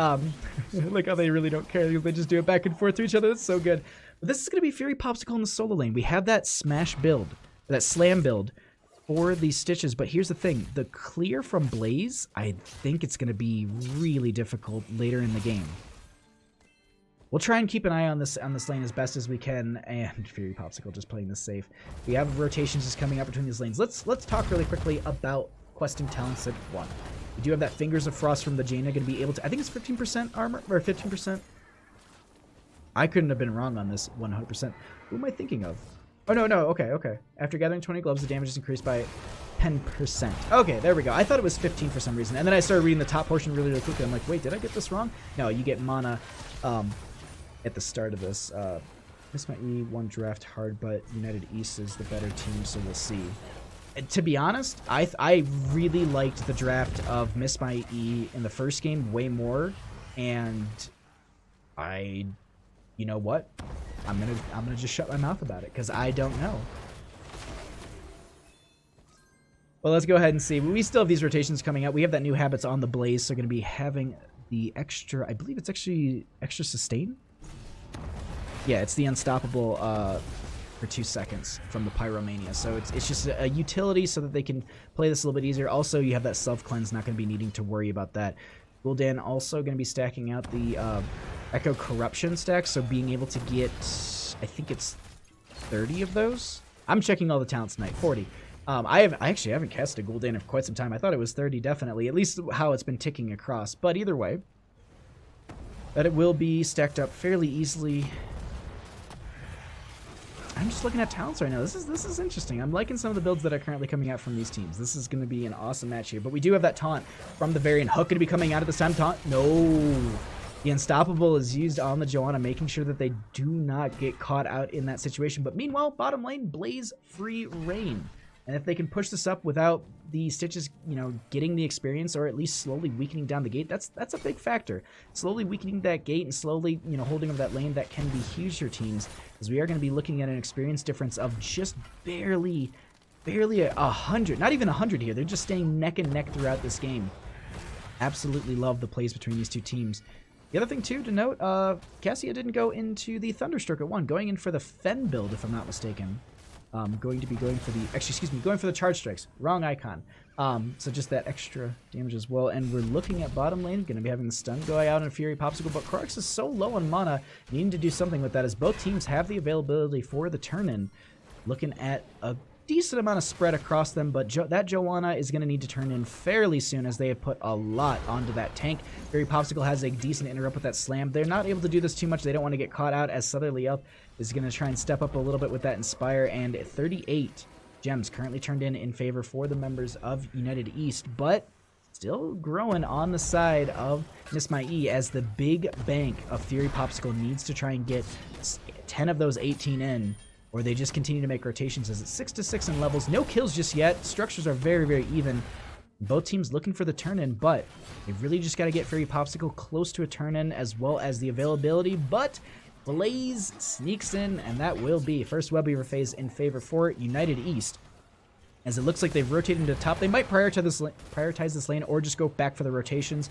Like how they really don't care. They just do it back and forth to each other. That's so good. But this is going to be Fury Popsicle in the solo lane. We have that smash build, that slam build for these Stitches. But here's the thing: the clear from Blaze, I think it's going to be really difficult later in the game. We'll try and keep an eye on this lane as best as we can, and Fury Popsicle just playing this safe. We have rotations just coming up between these lanes. Let's talk really quickly about questing talents at 1. We do have that Fingers of Frost from the Jaina, going to be able to... I think it's 15% armor, or 15%. I couldn't have been wrong on this 100%. Who am I thinking of? Oh, no, okay. After gathering 20 gloves, the damage is increased by 10%. Okay, there we go. I thought it was 15 for some reason, and then I started reading the top portion really quickly. I'm like, wait, did I get this wrong? No, you get mana... at the start of this. Miss my E, 1 draft hard, but United East is the better team, so we'll see. And to be honest, I really liked the draft of Miss my E in the first game way more, and you know what? I'm gonna just shut my mouth about it because I don't know. Well, let's go ahead and see. We still have these rotations coming out. We have that new habits on the Blaze, so we're gonna be having the extra. I believe it's actually extra sustain. Yeah, it's the unstoppable for 2 seconds from the Pyromania. So it's just a utility so that they can play this a little bit easier. Also, you have that self-cleanse, not going to be needing to worry about that. Gul'dan also going to be stacking out the Echo Corruption stack, so being able to get, I think it's 30 of those. I'm checking all the talents tonight, 40. I actually haven't casted a Gul'dan in quite some time. I thought it was 30, definitely, at least how it's been ticking across. But either way, that it will be stacked up fairly easily. I'm just looking at talents right now. This is interesting. I'm liking some of the builds that are currently coming out from these teams. This is going to be an awesome match here. But we do have that taunt from the Varian. Hook going to be coming out at this time. Taunt? No. The Unstoppable is used on the Joanna, making sure that they do not get caught out in that situation. But meanwhile, bottom lane, Blaze free reign. And if they can push this up without the Stitches, you know, getting the experience or at least slowly weakening down the gate, that's a big factor. Slowly weakening that gate and slowly, you know, holding up that lane, that can be huge for teams, as we are going to be looking at an experience difference of just barely 100, not even 100 here. They're just staying neck and neck throughout this game. Absolutely love the plays between these two teams. The other thing, too, to note, Cassia didn't go into the Thunderstroke at 1, going in for the Fen build, if I'm not mistaken. Going to be going for the... Actually, excuse me, going for the Charge Strikes. Wrong icon. So just that extra damage as well. And we're looking at bottom lane. Going to be having the stun going out on Fury Popsicle. But Crux is so low on mana, needing to do something with that as both teams have the availability for the turn-in. Looking at a decent amount of spread across them, but that Joanna is going to need to turn in fairly soon as they have put a lot onto that tank. Fury Popsicle has a decent interrupt with that slam. They're not able to do this too much. They don't want to get caught out as Southerly Elf is going to try and step up a little bit with that Inspire, and 38 gems currently turned in favor for the members of United East, but still growing on the side of Miss My E as the big bank of Fury Popsicle needs to try and get 10 of those 18 in, or they just continue to make rotations as it's 6-6 in levels. No kills just yet. Structures are very, very even. Both teams looking for the turn-in, but they've really just got to get Fury Popsicle close to a turn-in as well as the availability, but Blaze sneaks in, and that will be first Web Weaver phase in favor for United East. As it looks like they've rotated into top, they might prioritize this lane or just go back for the rotations.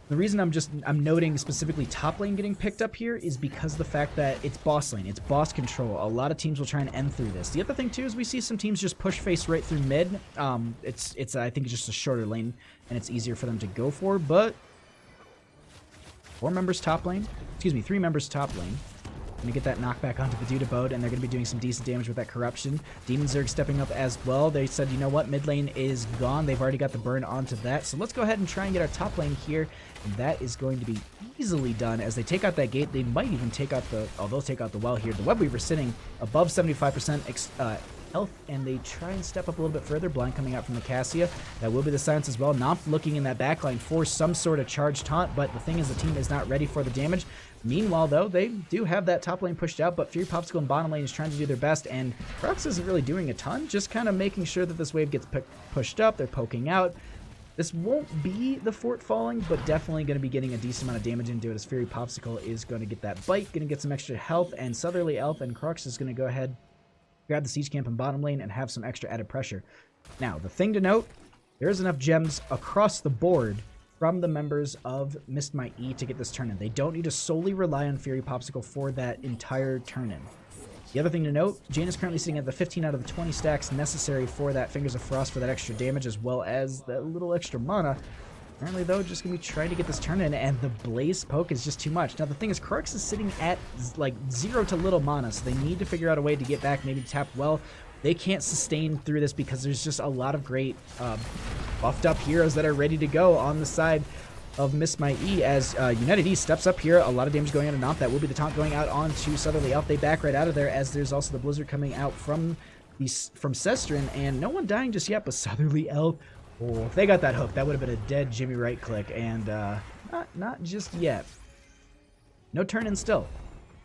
The reason I'm noting specifically top lane getting picked up here is because of the fact that it's boss lane, it's boss control. A lot of teams will try and end through this. The other thing too is we see some teams just push face right through mid. It's I think it's just a shorter lane and it's easier for them to go for, but 3 members top lane. Gonna get that knockback onto the Dudabode, and they're gonna be doing some decent damage with that corruption. Demon Zerg stepping up as well. They said, you know what, mid lane is gone. They've already got the burn onto that. So let's go ahead and try and get our top lane here. And that is going to be easily done as they take out that gate. They might even take out the, they'll take out the well here. The Web Weaver sitting above 75% health, and they try and step up a little bit further. Blind coming out from the Cassia. That will be the silence as well. Nomp looking in that backline for some sort of charge taunt, but the thing is the team is not ready for the damage. Meanwhile, though, they do have that top lane pushed out, but Fury Popsicle and bottom lane is trying to do their best, and Crux isn't really doing a ton, just kind of making sure that this wave gets pushed up. They're poking out. This won't be the fort falling, but definitely going to be getting a decent amount of damage into it as Fury Popsicle is going to get that bite, going to get some extra health, and Southerly Elf and Crux is going to go ahead, grab the siege camp in bottom lane, and have some extra added pressure. Now, the thing to note, there's enough gems across the board from the members of Missed My E to get this turn-in. They don't need to solely rely on Fury Popsicle for that entire turn-in. The other thing to note, Jane is currently sitting at the 15 out of the 20 stacks necessary for that Fingers of Frost for that extra damage, as well as that little extra mana. Apparently, though, just going to be trying to get this turn-in, and the Blaze poke is just too much. Now, the thing is, Crux is sitting at, like, 0 to little mana, so they need to figure out a way to get back, maybe tap well. They can't sustain through this because there's just a lot of great buffed up heroes that are ready to go on the side of Miss My E as United East steps up here. A lot of damage going on to Nomp. That will be the taunt going out onto Southerly Elf. They back right out of there as there's also the Blizzard coming out from Sestrin, and no one dying just yet, but Southerly Elf. Oh, if they got that hook, that would have been a dead Jimmy right click, and not just yet. No turn-in still.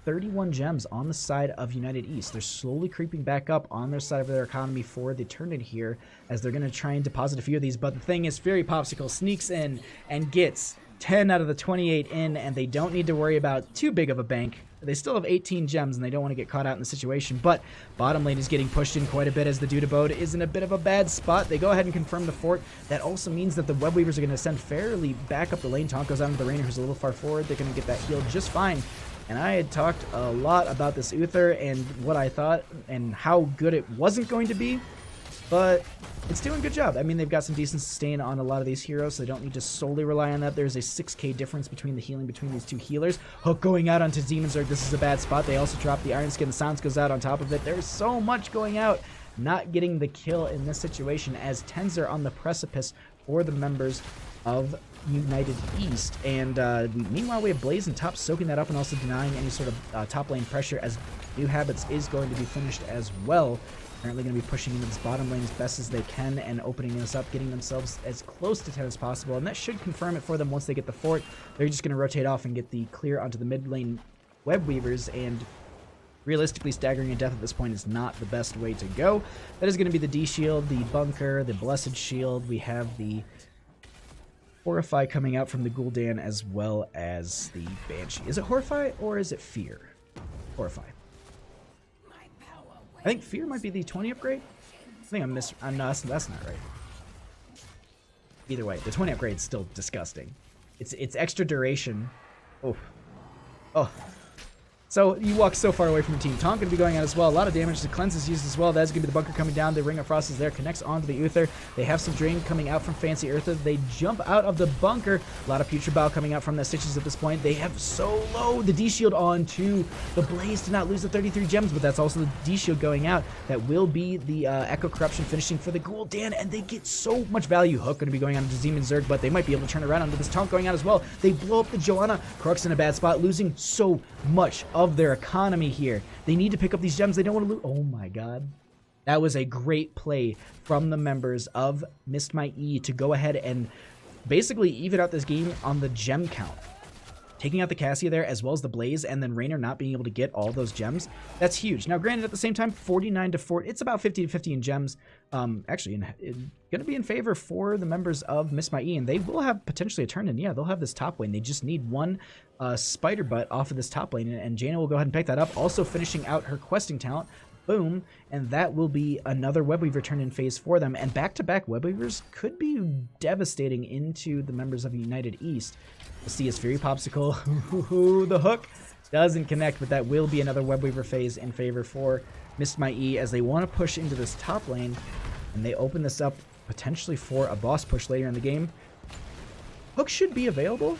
31 gems on the side of United East. They're slowly creeping back up on their side of their economy for the turn-in here as they're going to try and deposit a few of these. But the thing is, Fury Popsicle sneaks in and gets 10 out of the 28 in, and they don't need to worry about too big of a bank. They still have 18 gems, and they don't want to get caught out in the situation. But bottom lane is getting pushed in quite a bit as the Dudabode is in a bit of a bad spot. They go ahead and confirm the fort. That also means that the Web Weavers are going to send fairly back up the lane. Taunt goes out into the Rainer, who's a little far forward. They're going to get that healed just fine. And I had talked a lot about this Uther and what I thought and how good it wasn't going to be, but it's doing a good job. I mean, they've got some decent sustain on a lot of these heroes, so they don't need to solely rely on that. There's a 6k difference between the healing between these two healers. Hook going out onto Demon Zerg. This is a bad spot. They also drop the Iron Skin. The Silence goes out on top of it. There's so much going out. Not getting the kill in this situation as Tens are on the precipice for the members of United East, and meanwhile we have Blaze and top soaking that up and also denying any sort of top lane pressure as New Habits is going to be finished as well. Apparently going to be pushing into this bottom lane as best as they can and opening this up, getting themselves as close to 10 as possible, and that should confirm it for them once they get the fort. They're just going to rotate off and get the clear onto the mid lane Web Weavers, and realistically, staggering a death at this point is not the best way to go. That is going to be the D shield, the bunker, the blessed shield. We have the Horrify coming out from the Gul'dan as well as the Banshee. Is it Horrify or is it Fear? Horrify. I think Fear might be the 20 upgrade. I think no, that's not right. Either way, the 20 upgrade is still disgusting. It's extra duration. Oh. Oh. So you walk so far away from the team. Taunt going to be going out as well. A lot of damage. The cleanse is used as well. That's going to be the bunker coming down. The Ring of Frost is there. Connects onto the Uther. They have some drain coming out from Fancy Eartha. They jump out of the bunker. A lot of Putrid Bow coming out from the Stitches at this point. They have so low. The D-Shield onto the Blaze to not lose the 33 gems, but that's also the D-Shield going out. That will be the Echo Corruption finishing for the Gul'dan, and they get so much value. Hook going to be going on to Demon Zerg, but they might be able to turn around onto this Taunt going out as well. They blow up the Joanna. Kruk's in a bad spot, losing so much of their economy here. They need to pick up these gems. They don't want to lose. Oh my god. That was a great play from the members of Missed My E to go ahead and basically even out this game on the gem count. Taking out the Cassia there as well as the Blaze, and then Raynor not being able to get all those gems. That's huge. Now, granted, at the same time, 49 to 40, it's about 50 to 50 in gems. Actually, going to be in favor for the members of Miss My E, and they will have potentially a turn in. Yeah, they'll have this top lane. They just need one spider butt off of this top lane, and Jaina will go ahead and pick that up. Also finishing out her questing talent. Boom, and that will be another Webweaver turn in phase for them, and back-to-back Webweavers could be devastating into the members of United East. We'll see his Fury Popsicle. The hook doesn't connect, but that will be another Webweaver phase in favor for Missed My E as they want to push into this top lane, and they open this up potentially for a boss push later in the game. Hook should be available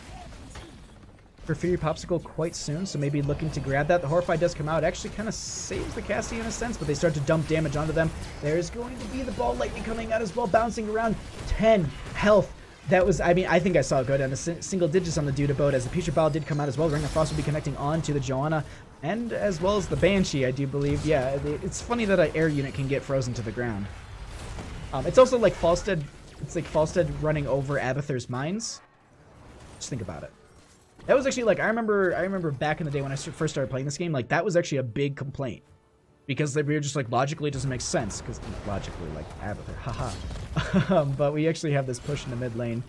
for Fury Popsicle quite soon, so maybe looking to grab that. The Horrify does come out. It actually kind of saves the Cassie in a sense, but they start to dump damage onto them. There's going to be the Ball Lightning coming out as well, bouncing around. 10 health. That was, I mean, I think I saw it go down to single digits on the Duda boat as the Putrid Bow did come out as well. Ring of Frost will be connecting on to the Joanna and as well as the Banshee, I do believe. Yeah, it's funny that an air unit can get frozen to the ground. It's also like Falstead, it's like Falstead running over Abathur's mines. Just think about it. That was actually like, I remember back in the day when I first started playing this game, like that was actually a big complaint. Because we were just like, logically it doesn't make sense. Because logically, like, Abathur, haha. But we actually have this push in the mid lane.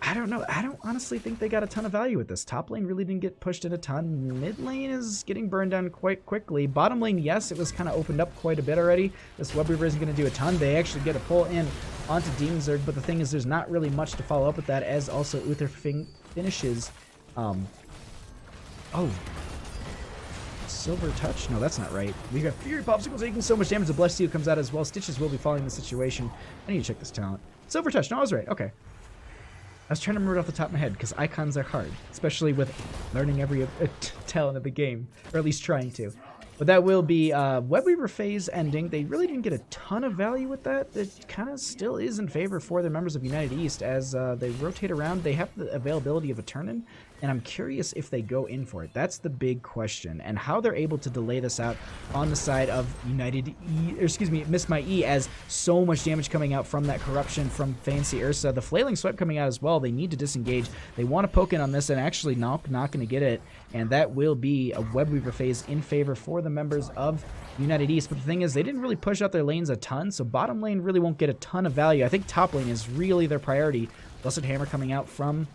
I don't know. I don't honestly think they got a ton of value with this. Top lane really didn't get pushed in a ton. Mid lane is getting burned down quite quickly. Bottom lane, yes, it was kind of opened up quite a bit already. This Webweaver isn't going to do a ton. They actually get a pull in onto Demon Zerg, but the thing is there's not really much to follow up with that as also Uther finishes. Oh. Silver Touch? No, that's not right. We got Fury Popsicle taking so much damage. The Blessed Seal comes out as well. Stitches will be following the situation. I need to check this talent. Silver Touch. No, I was right. Okay. I was trying to remember it off the top of my head because icons are hard, especially with learning every talent of the game, or at least trying to. But that will be Webweaver phase ending. They really didn't get a ton of value with that. It kind of still is in favor for the members of United East as they rotate around. They have the availability of a turn-in, and I'm curious if they go in for it. That's the big question, and how they're able to delay this out on the side of United E, or excuse me, Miss My E, as so much damage coming out from that corruption from Fancy Ursa. The Flailing Swipe coming out as well. They need to disengage. They want to poke in on this, and actually not going to get it, and that will be a Webweaver phase in favor for the members of United East. But the thing is, they didn't really push out their lanes a ton, so bottom lane really won't get a ton of value. I think top lane is really their priority. Blessed Hammer coming out from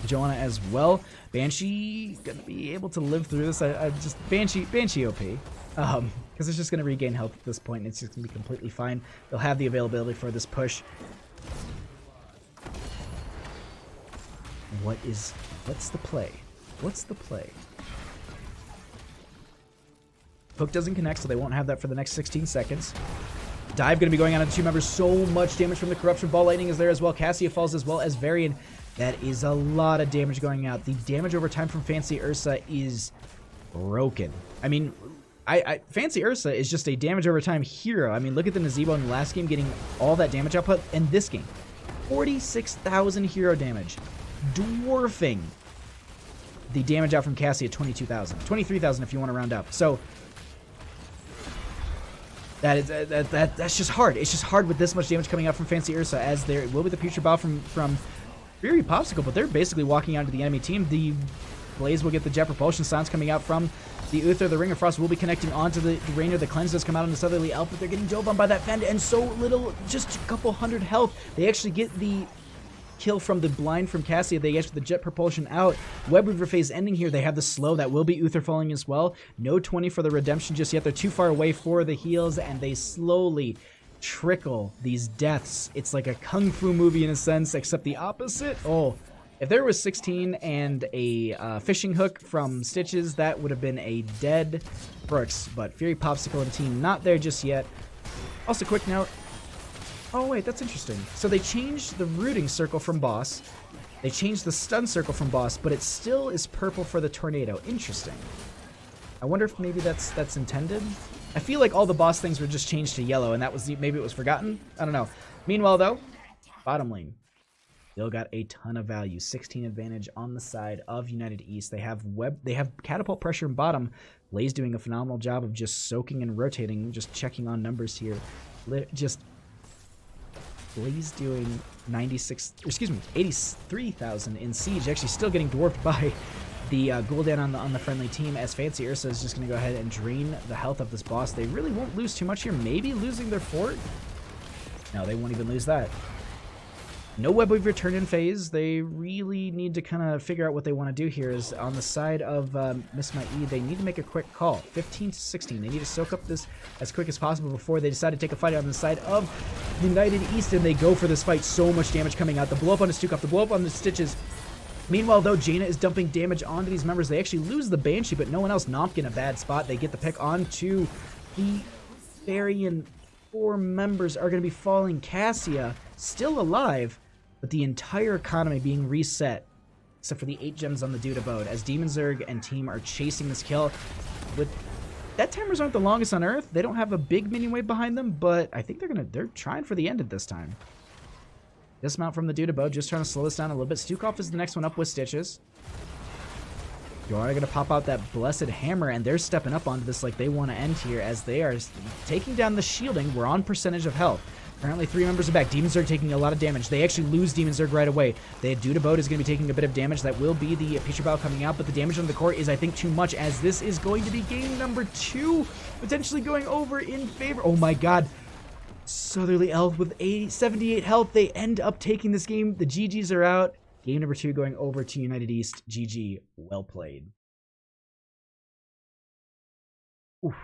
Joanna as well. Banshee gonna be able to live through this. I just Banshee OP, because it's just gonna regain health at this point, and it's just gonna be completely fine. They'll have the availability for this push. What's the play? What's the play? Hook doesn't connect, so they won't have that for the next 16 seconds. Dive going to be going on to two members. So much damage from the Corruption. Ball Lightning is there as well. Cassia falls as well as Varian. That is a lot of damage going out. The damage over time from Fancy Ursa is broken. I mean, Fancy Ursa is just a damage over time hero. I mean, look at the Nazebo in the last game getting all that damage output. And this game, 46,000 hero damage, dwarfing the damage out from Cassie at 22,000. 23,000 if you want to round up. So that's just hard. It's just hard with this much damage coming out from Fancy Ursa, as there will be the Putrid Bow from Fury Popsicle, but they're basically walking onto the enemy team. The Blaze will get the Jet Propulsion. Silence coming out from the Uther. The Ring of Frost will be connecting onto the Raynor. The Cleanse does come out on the Southerly Elf, but they're getting dove on by that Fend, and so little, just a couple hundred health. They actually get the kill from the blind from Cassia. They get the Jet Propulsion out. Webweaver phase ending here. They have the slow. That will be Uther falling as well. No 20 for the redemption just yet. They're too far away for the heals, and they slowly trickle, these deaths. It's like a kung fu movie in a sense, except the opposite. Oh, if there was 16 and a fishing hook from Stitches, that would have been a dead Brooks. But Fury, Popsicle, and team not there just yet. Also, quick note. Oh, wait, that's interesting. So they changed the rooting circle from boss. They changed the stun circle from boss, but it still is purple for the tornado. Interesting. I wonder if maybe that's intended. I feel like all the boss things were just changed to yellow, and that was maybe it was forgotten. I don't know. Meanwhile, though, bottom lane still got a ton of value. 16 advantage on the side of United East. They have catapult pressure in bottom. Blaze doing a phenomenal job of just soaking and rotating, just checking on numbers here. Blaze doing 83,000 in siege, actually still getting dwarfed by the Gul'dan on the friendly team, as Fancy Ursa is just going to go ahead and drain the health of this boss. They really won't lose too much here, maybe losing their fort? No, they won't even lose that. No Web of Return in phase. They really need to kind of figure out what they want to do here. Is on the side of Miss My E, they need to make a quick call. 15 to 16. They need to soak up this as quick as possible before they decide to take a fight on the side of United East, and they go for this fight. So much damage coming out. The blow up on the Stukov, the blow up on the Stitches. Meanwhile, though, Jaina is dumping damage onto these members. They actually lose the Banshee, but no one else. Nomp in a bad spot. They get the pick onto the Fairy, and 4 members are going to be falling. Cassia still alive, but the entire economy being reset, except for the 8 gems on the Dude Abode, as Demon Zerg and team are chasing this kill. With that, timers aren't the longest on Earth. They don't have a big minion wave behind them, but I think they're trying for the end at this time. Dismount from the Dude Abode, just trying to slow this down a little bit. Stukov is the next one up with Stitches. Yorah going to pop out that Blessed Hammer, and they're stepping up onto this like they want to end here, as they are taking down the shielding. We're on percentage of health. Apparently 3 members are back. Demon Zerg taking a lot of damage. They actually lose Demon Zerg right away. The Dude Abode is going to be taking a bit of damage. That will be the Picture Bow coming out, but the damage on the core is, I think, too much, as this is going to be game number 2, potentially going over in favor. Oh my god. Southerly Elf with 78 health. They end up taking this game. The GGs are out. Game number 2 going over to United East. GG. Well played. Oof.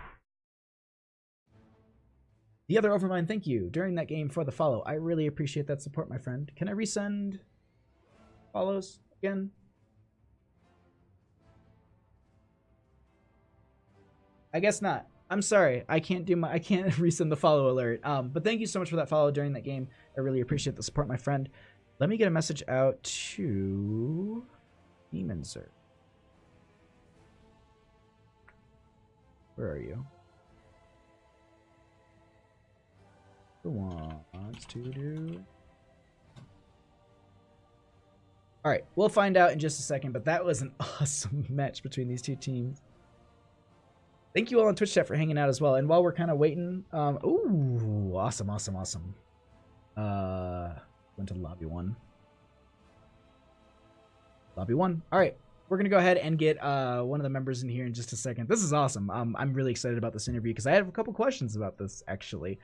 The other Overmind, thank you during that game for the follow. I really appreciate that support, my friend. Can I resend follows again? I guess not. I'm sorry. I can't resend the follow alert. But thank you so much for that follow during that game. I really appreciate the support, my friend. Let me get a message out to Demon Zerg. Where are you? Who wants to do? All right, we'll find out in just a second, but that was an awesome match between these two teams. Thank you all on Twitch chat for hanging out as well. And while we're kind of waiting, ooh, awesome. Went to lobby 1. Lobby 1. All right, we're gonna go ahead and get one of the members in here in just a second. This is awesome. I'm really excited about this interview because I have a couple questions about this actually.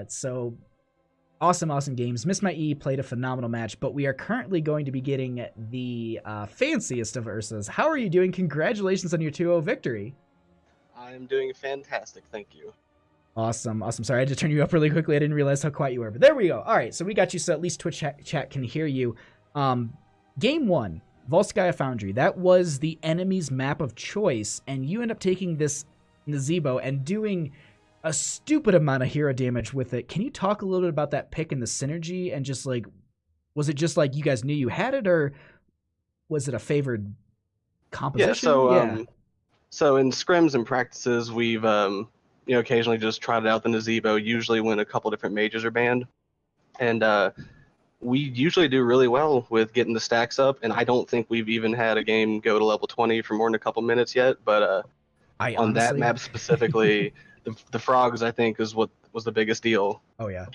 So awesome games. Miss My E played a phenomenal match, but we are currently going to be getting the fanciest of Ursas. How are you doing? Congratulations on your 2-0 victory. I'm doing fantastic, thank you. Awesome. Sorry, I had to turn you up really quickly. I didn't realize how quiet you were, but there we go. All right, so we got you, so at least Twitch chat can hear you. Game 1, Volskaya Foundry. That was the enemy's map of choice, and you end up taking this Nazebo and doing a stupid amount of hero damage with it. Can you talk a little bit about that pick and the synergy, and just like, was it just like you guys knew you had it, or was it a favored composition? So in scrims and practices, we've occasionally just trotted out the Nazebo, usually when a couple different mages are banned, and we usually do really well with getting the stacks up, and I don't think we've even had a game go to level 20 for more than a couple minutes yet, but on that map specifically, the frogs, I think, is what was the biggest deal. Oh yeah.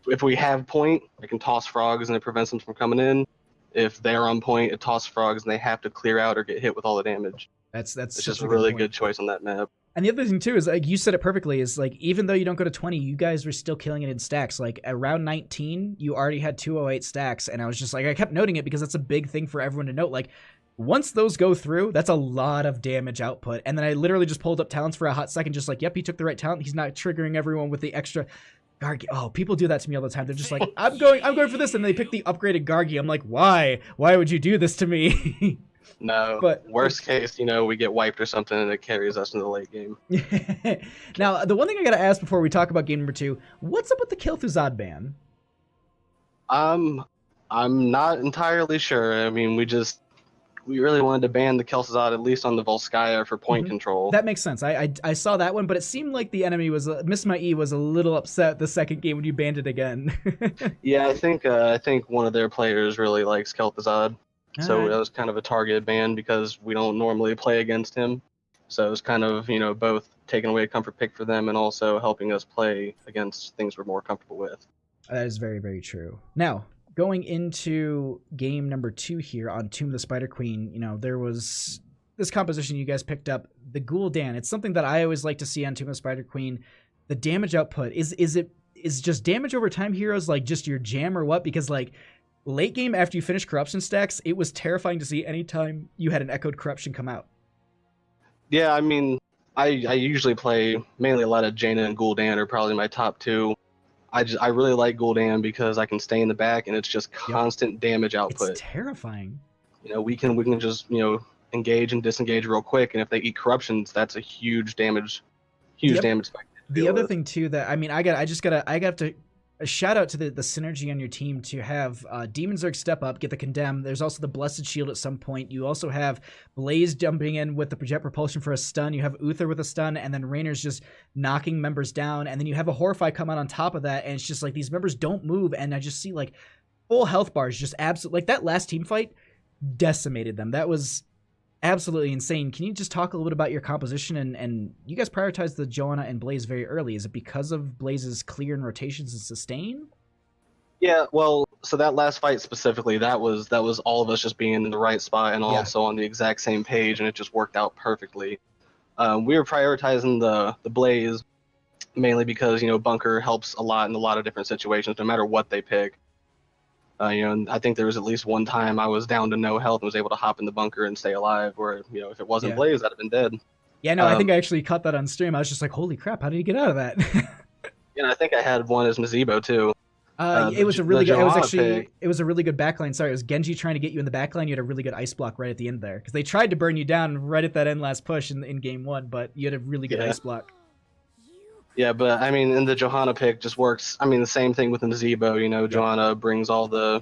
If we have point, I can toss frogs and it prevents them from coming in. If they're on point, it tosses frogs and they have to clear out or get hit with all the damage. It's just a really good choice on that map. And the other thing too is, like you said it perfectly, is like even though you don't go to 20, you guys were still killing it in stacks. Like around 19, you already had 208 stacks, and I was just like, I kept noting it because that's a big thing for everyone to note. Like once those go through, that's a lot of damage output. And then I literally just pulled up talents for a hot second, just like, yep, he took the right talent. He's not triggering everyone with the extra. Gargi. Oh, people do that to me all the time. They're just like, I'm going for this, and they pick the upgraded Gargi. I'm like, why? Why would you do this to me? No, But worst case, we get wiped or something, and it carries us into the late game. Now, the one thing I gotta ask before we talk about game number 2, what's up with the Kill Through Zod ban? I'm not entirely sure. I mean, we really wanted to ban the Kelsazad, at least on the Volskaya, for point control. That makes sense. I saw that one, but it seemed like the enemy was Miss My E was a little upset the second game when you banned it again. Yeah, I think one of their players really likes Kel'Thuzad, so that was kind of a targeted ban because we don't normally play against him. So it was kind of both taking away a comfort pick for them and also helping us play against things we're more comfortable with. That is very, very true. Now, going into game number 2 here on Tomb of the Spider Queen, there was this composition you guys picked up, the Gul'dan. It's something that I always like to see on Tomb of the Spider Queen. The damage output, is just damage over time heroes like just your jam or what? Because like late game after you finish corruption stacks, it was terrifying to see anytime you had an echoed corruption come out. Yeah, I mean, I usually play mainly a lot of Jaina and Gul'dan are probably my top 2. I really like Gul'dan because I can stay in the back and it's just constant damage output. It's terrifying. We can just engage and disengage real quick, and if they eat corruptions, that's a huge damage spike. The other thing too that I got to a shout out to the synergy on your team to have Demon Zerg step up, get the condemn. There's also the Blessed Shield at some point. You also have Blaze jumping in with the project propulsion for a stun. You have Uther with a stun, and then Rainer's just knocking members down. And then you have a Horrify come out on top of that, and it's just like these members don't move, and I just see like full health bars, just absolute. Like that last team fight decimated them. That was absolutely insane. Can you just talk a little bit about your composition and you guys prioritized the Johanna and Blaze very early. Is it because of Blaze's clear and rotations and sustain? Yeah, well, so that last fight specifically, that was all of us just being in the right spot and also on the exact same page, and it just worked out perfectly. We were prioritizing the Blaze mainly because bunker helps a lot in a lot of different situations, no matter what they pick. And I think there was at least one time I was down to no health and was able to hop in the bunker and stay alive, where, if it wasn't Blaze, I'd have been dead. Yeah, no, I think I actually caught that on stream. I was just like, holy crap, how did he get out of that? I think I had one as Mazibo, too. It was a really good, it was a really good backline. Sorry, it was Genji trying to get you in the backline. You had a really good ice block right at the end there. Because they tried to burn you down right at that end last push in game 1, but you had a really good ice block. Yeah, but I mean, in the Johanna pick just works. I mean, the same thing with the Mazibo. Johanna brings all the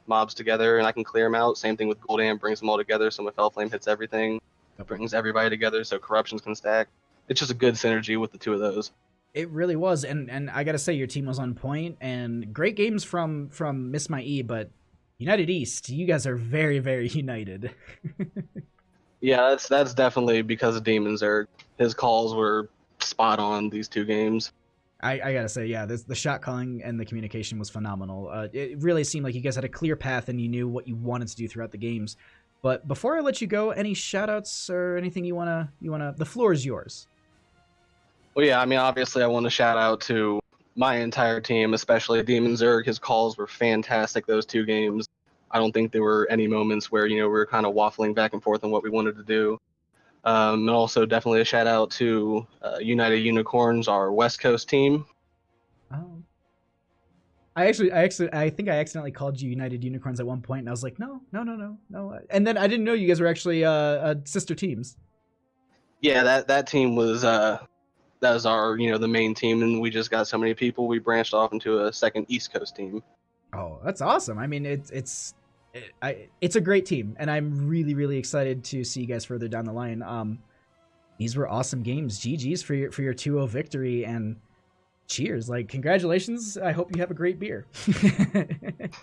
mobs together, and I can clear them out. Same thing with Gul'dan, brings them all together. So my Fell Flame hits everything, brings everybody together, so corruptions can stack. It's just a good synergy with the two of those. It really was, and I gotta say, your team was on point, and great games from Miss My E. But United East, you guys are very, very united. Yeah, that's definitely because of Demon Zerg. His calls were spot on these 2 games. I gotta say, yeah, the shot calling and the communication was phenomenal. It really seemed like you guys had a clear path and you knew what you wanted to do throughout the games. But before I let you go, any shout outs or anything you wanna the floor is yours. Well, yeah, I mean, obviously I want to shout out to my entire team, especially Demon Zerg. His calls were fantastic those 2 games. I don't think there were any moments where we were kind of waffling back and forth on what we wanted to do. And also definitely a shout out to United Unicorns, our West Coast team. Oh. I think I accidentally called you United Unicorns at one point, and I was like, no. And then I didn't know you guys were actually sister teams. Yeah, that team was that was our the main team, and we just got so many people, we branched off into a second East Coast team. Oh, that's awesome. I mean, it's a great team, and I'm really, really excited to see you guys further down the line. These were awesome games. GG's for your 2-0 victory, and cheers. Like, congratulations. I hope you have a great beer.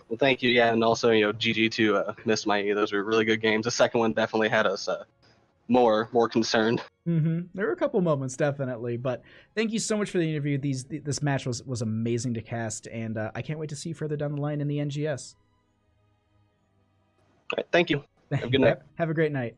Well, thank you. Yeah, and also GG to Miss My E. Those were really good games. The second one definitely had us more concerned. There were a couple moments, definitely, but thank you so much for the interview. This match was amazing to cast, and I can't wait to see you further down the line in the NGS. All right, thank you. Have a good night. Have a great night.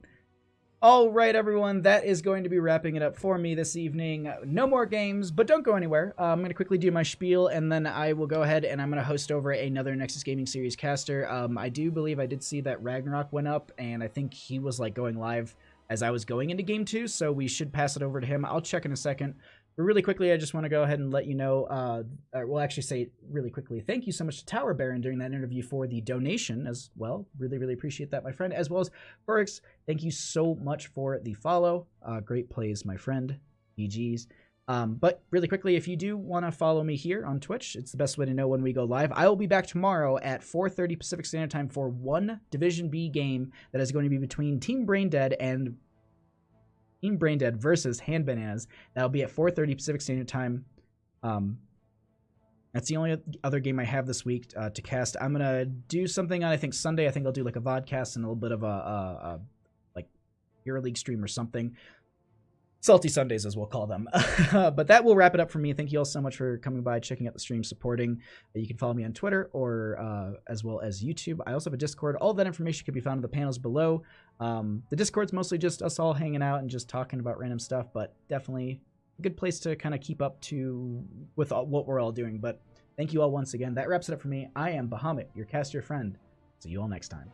All right, everyone, that is going to be wrapping it up for me this evening. No more games, but don't go anywhere. I'm going to quickly do my spiel, and then I will go ahead and I'm going to host over another Nexus Gaming Series caster. I do believe I did see that Ragnarok went up, and I think he was like going live as I was going into Game 2, so we should pass it over to him. I'll check in a second. But really quickly, I just want to go ahead and let you know, we'll actually say really quickly, thank you so much to Tower Baron during that interview for the donation as well. Really, really appreciate that, my friend. As well as Burks, thank you so much for the follow. Great plays, my friend. GG's. But really quickly, if you do want to follow me here on Twitch, it's the best way to know when we go live. I will be back tomorrow at 4:30 Pacific Standard Time for one Division B game that is going to be between Team Braindead versus Hand Bananas. That'll be at 4:30 Pacific Standard Time. That's the only other game I have this week to cast. I'm gonna do something on, I think, Sunday. I think I'll do like a vodcast and a little bit of a like EuroLeague stream or something. Salty Sundays, as we'll call them. But that will wrap it up for me. Thank you all so much for coming by, checking out the stream, supporting. You can follow me on Twitter or as well as YouTube. I also have a Discord. All of that information can be found in the panels below. The Discord's mostly just us all hanging out and just talking about random stuff, but definitely a good place to kind of keep up to with what we're all doing. But thank you all once again. That wraps it up for me. I am Bahamut, your caster friend. See you all next time.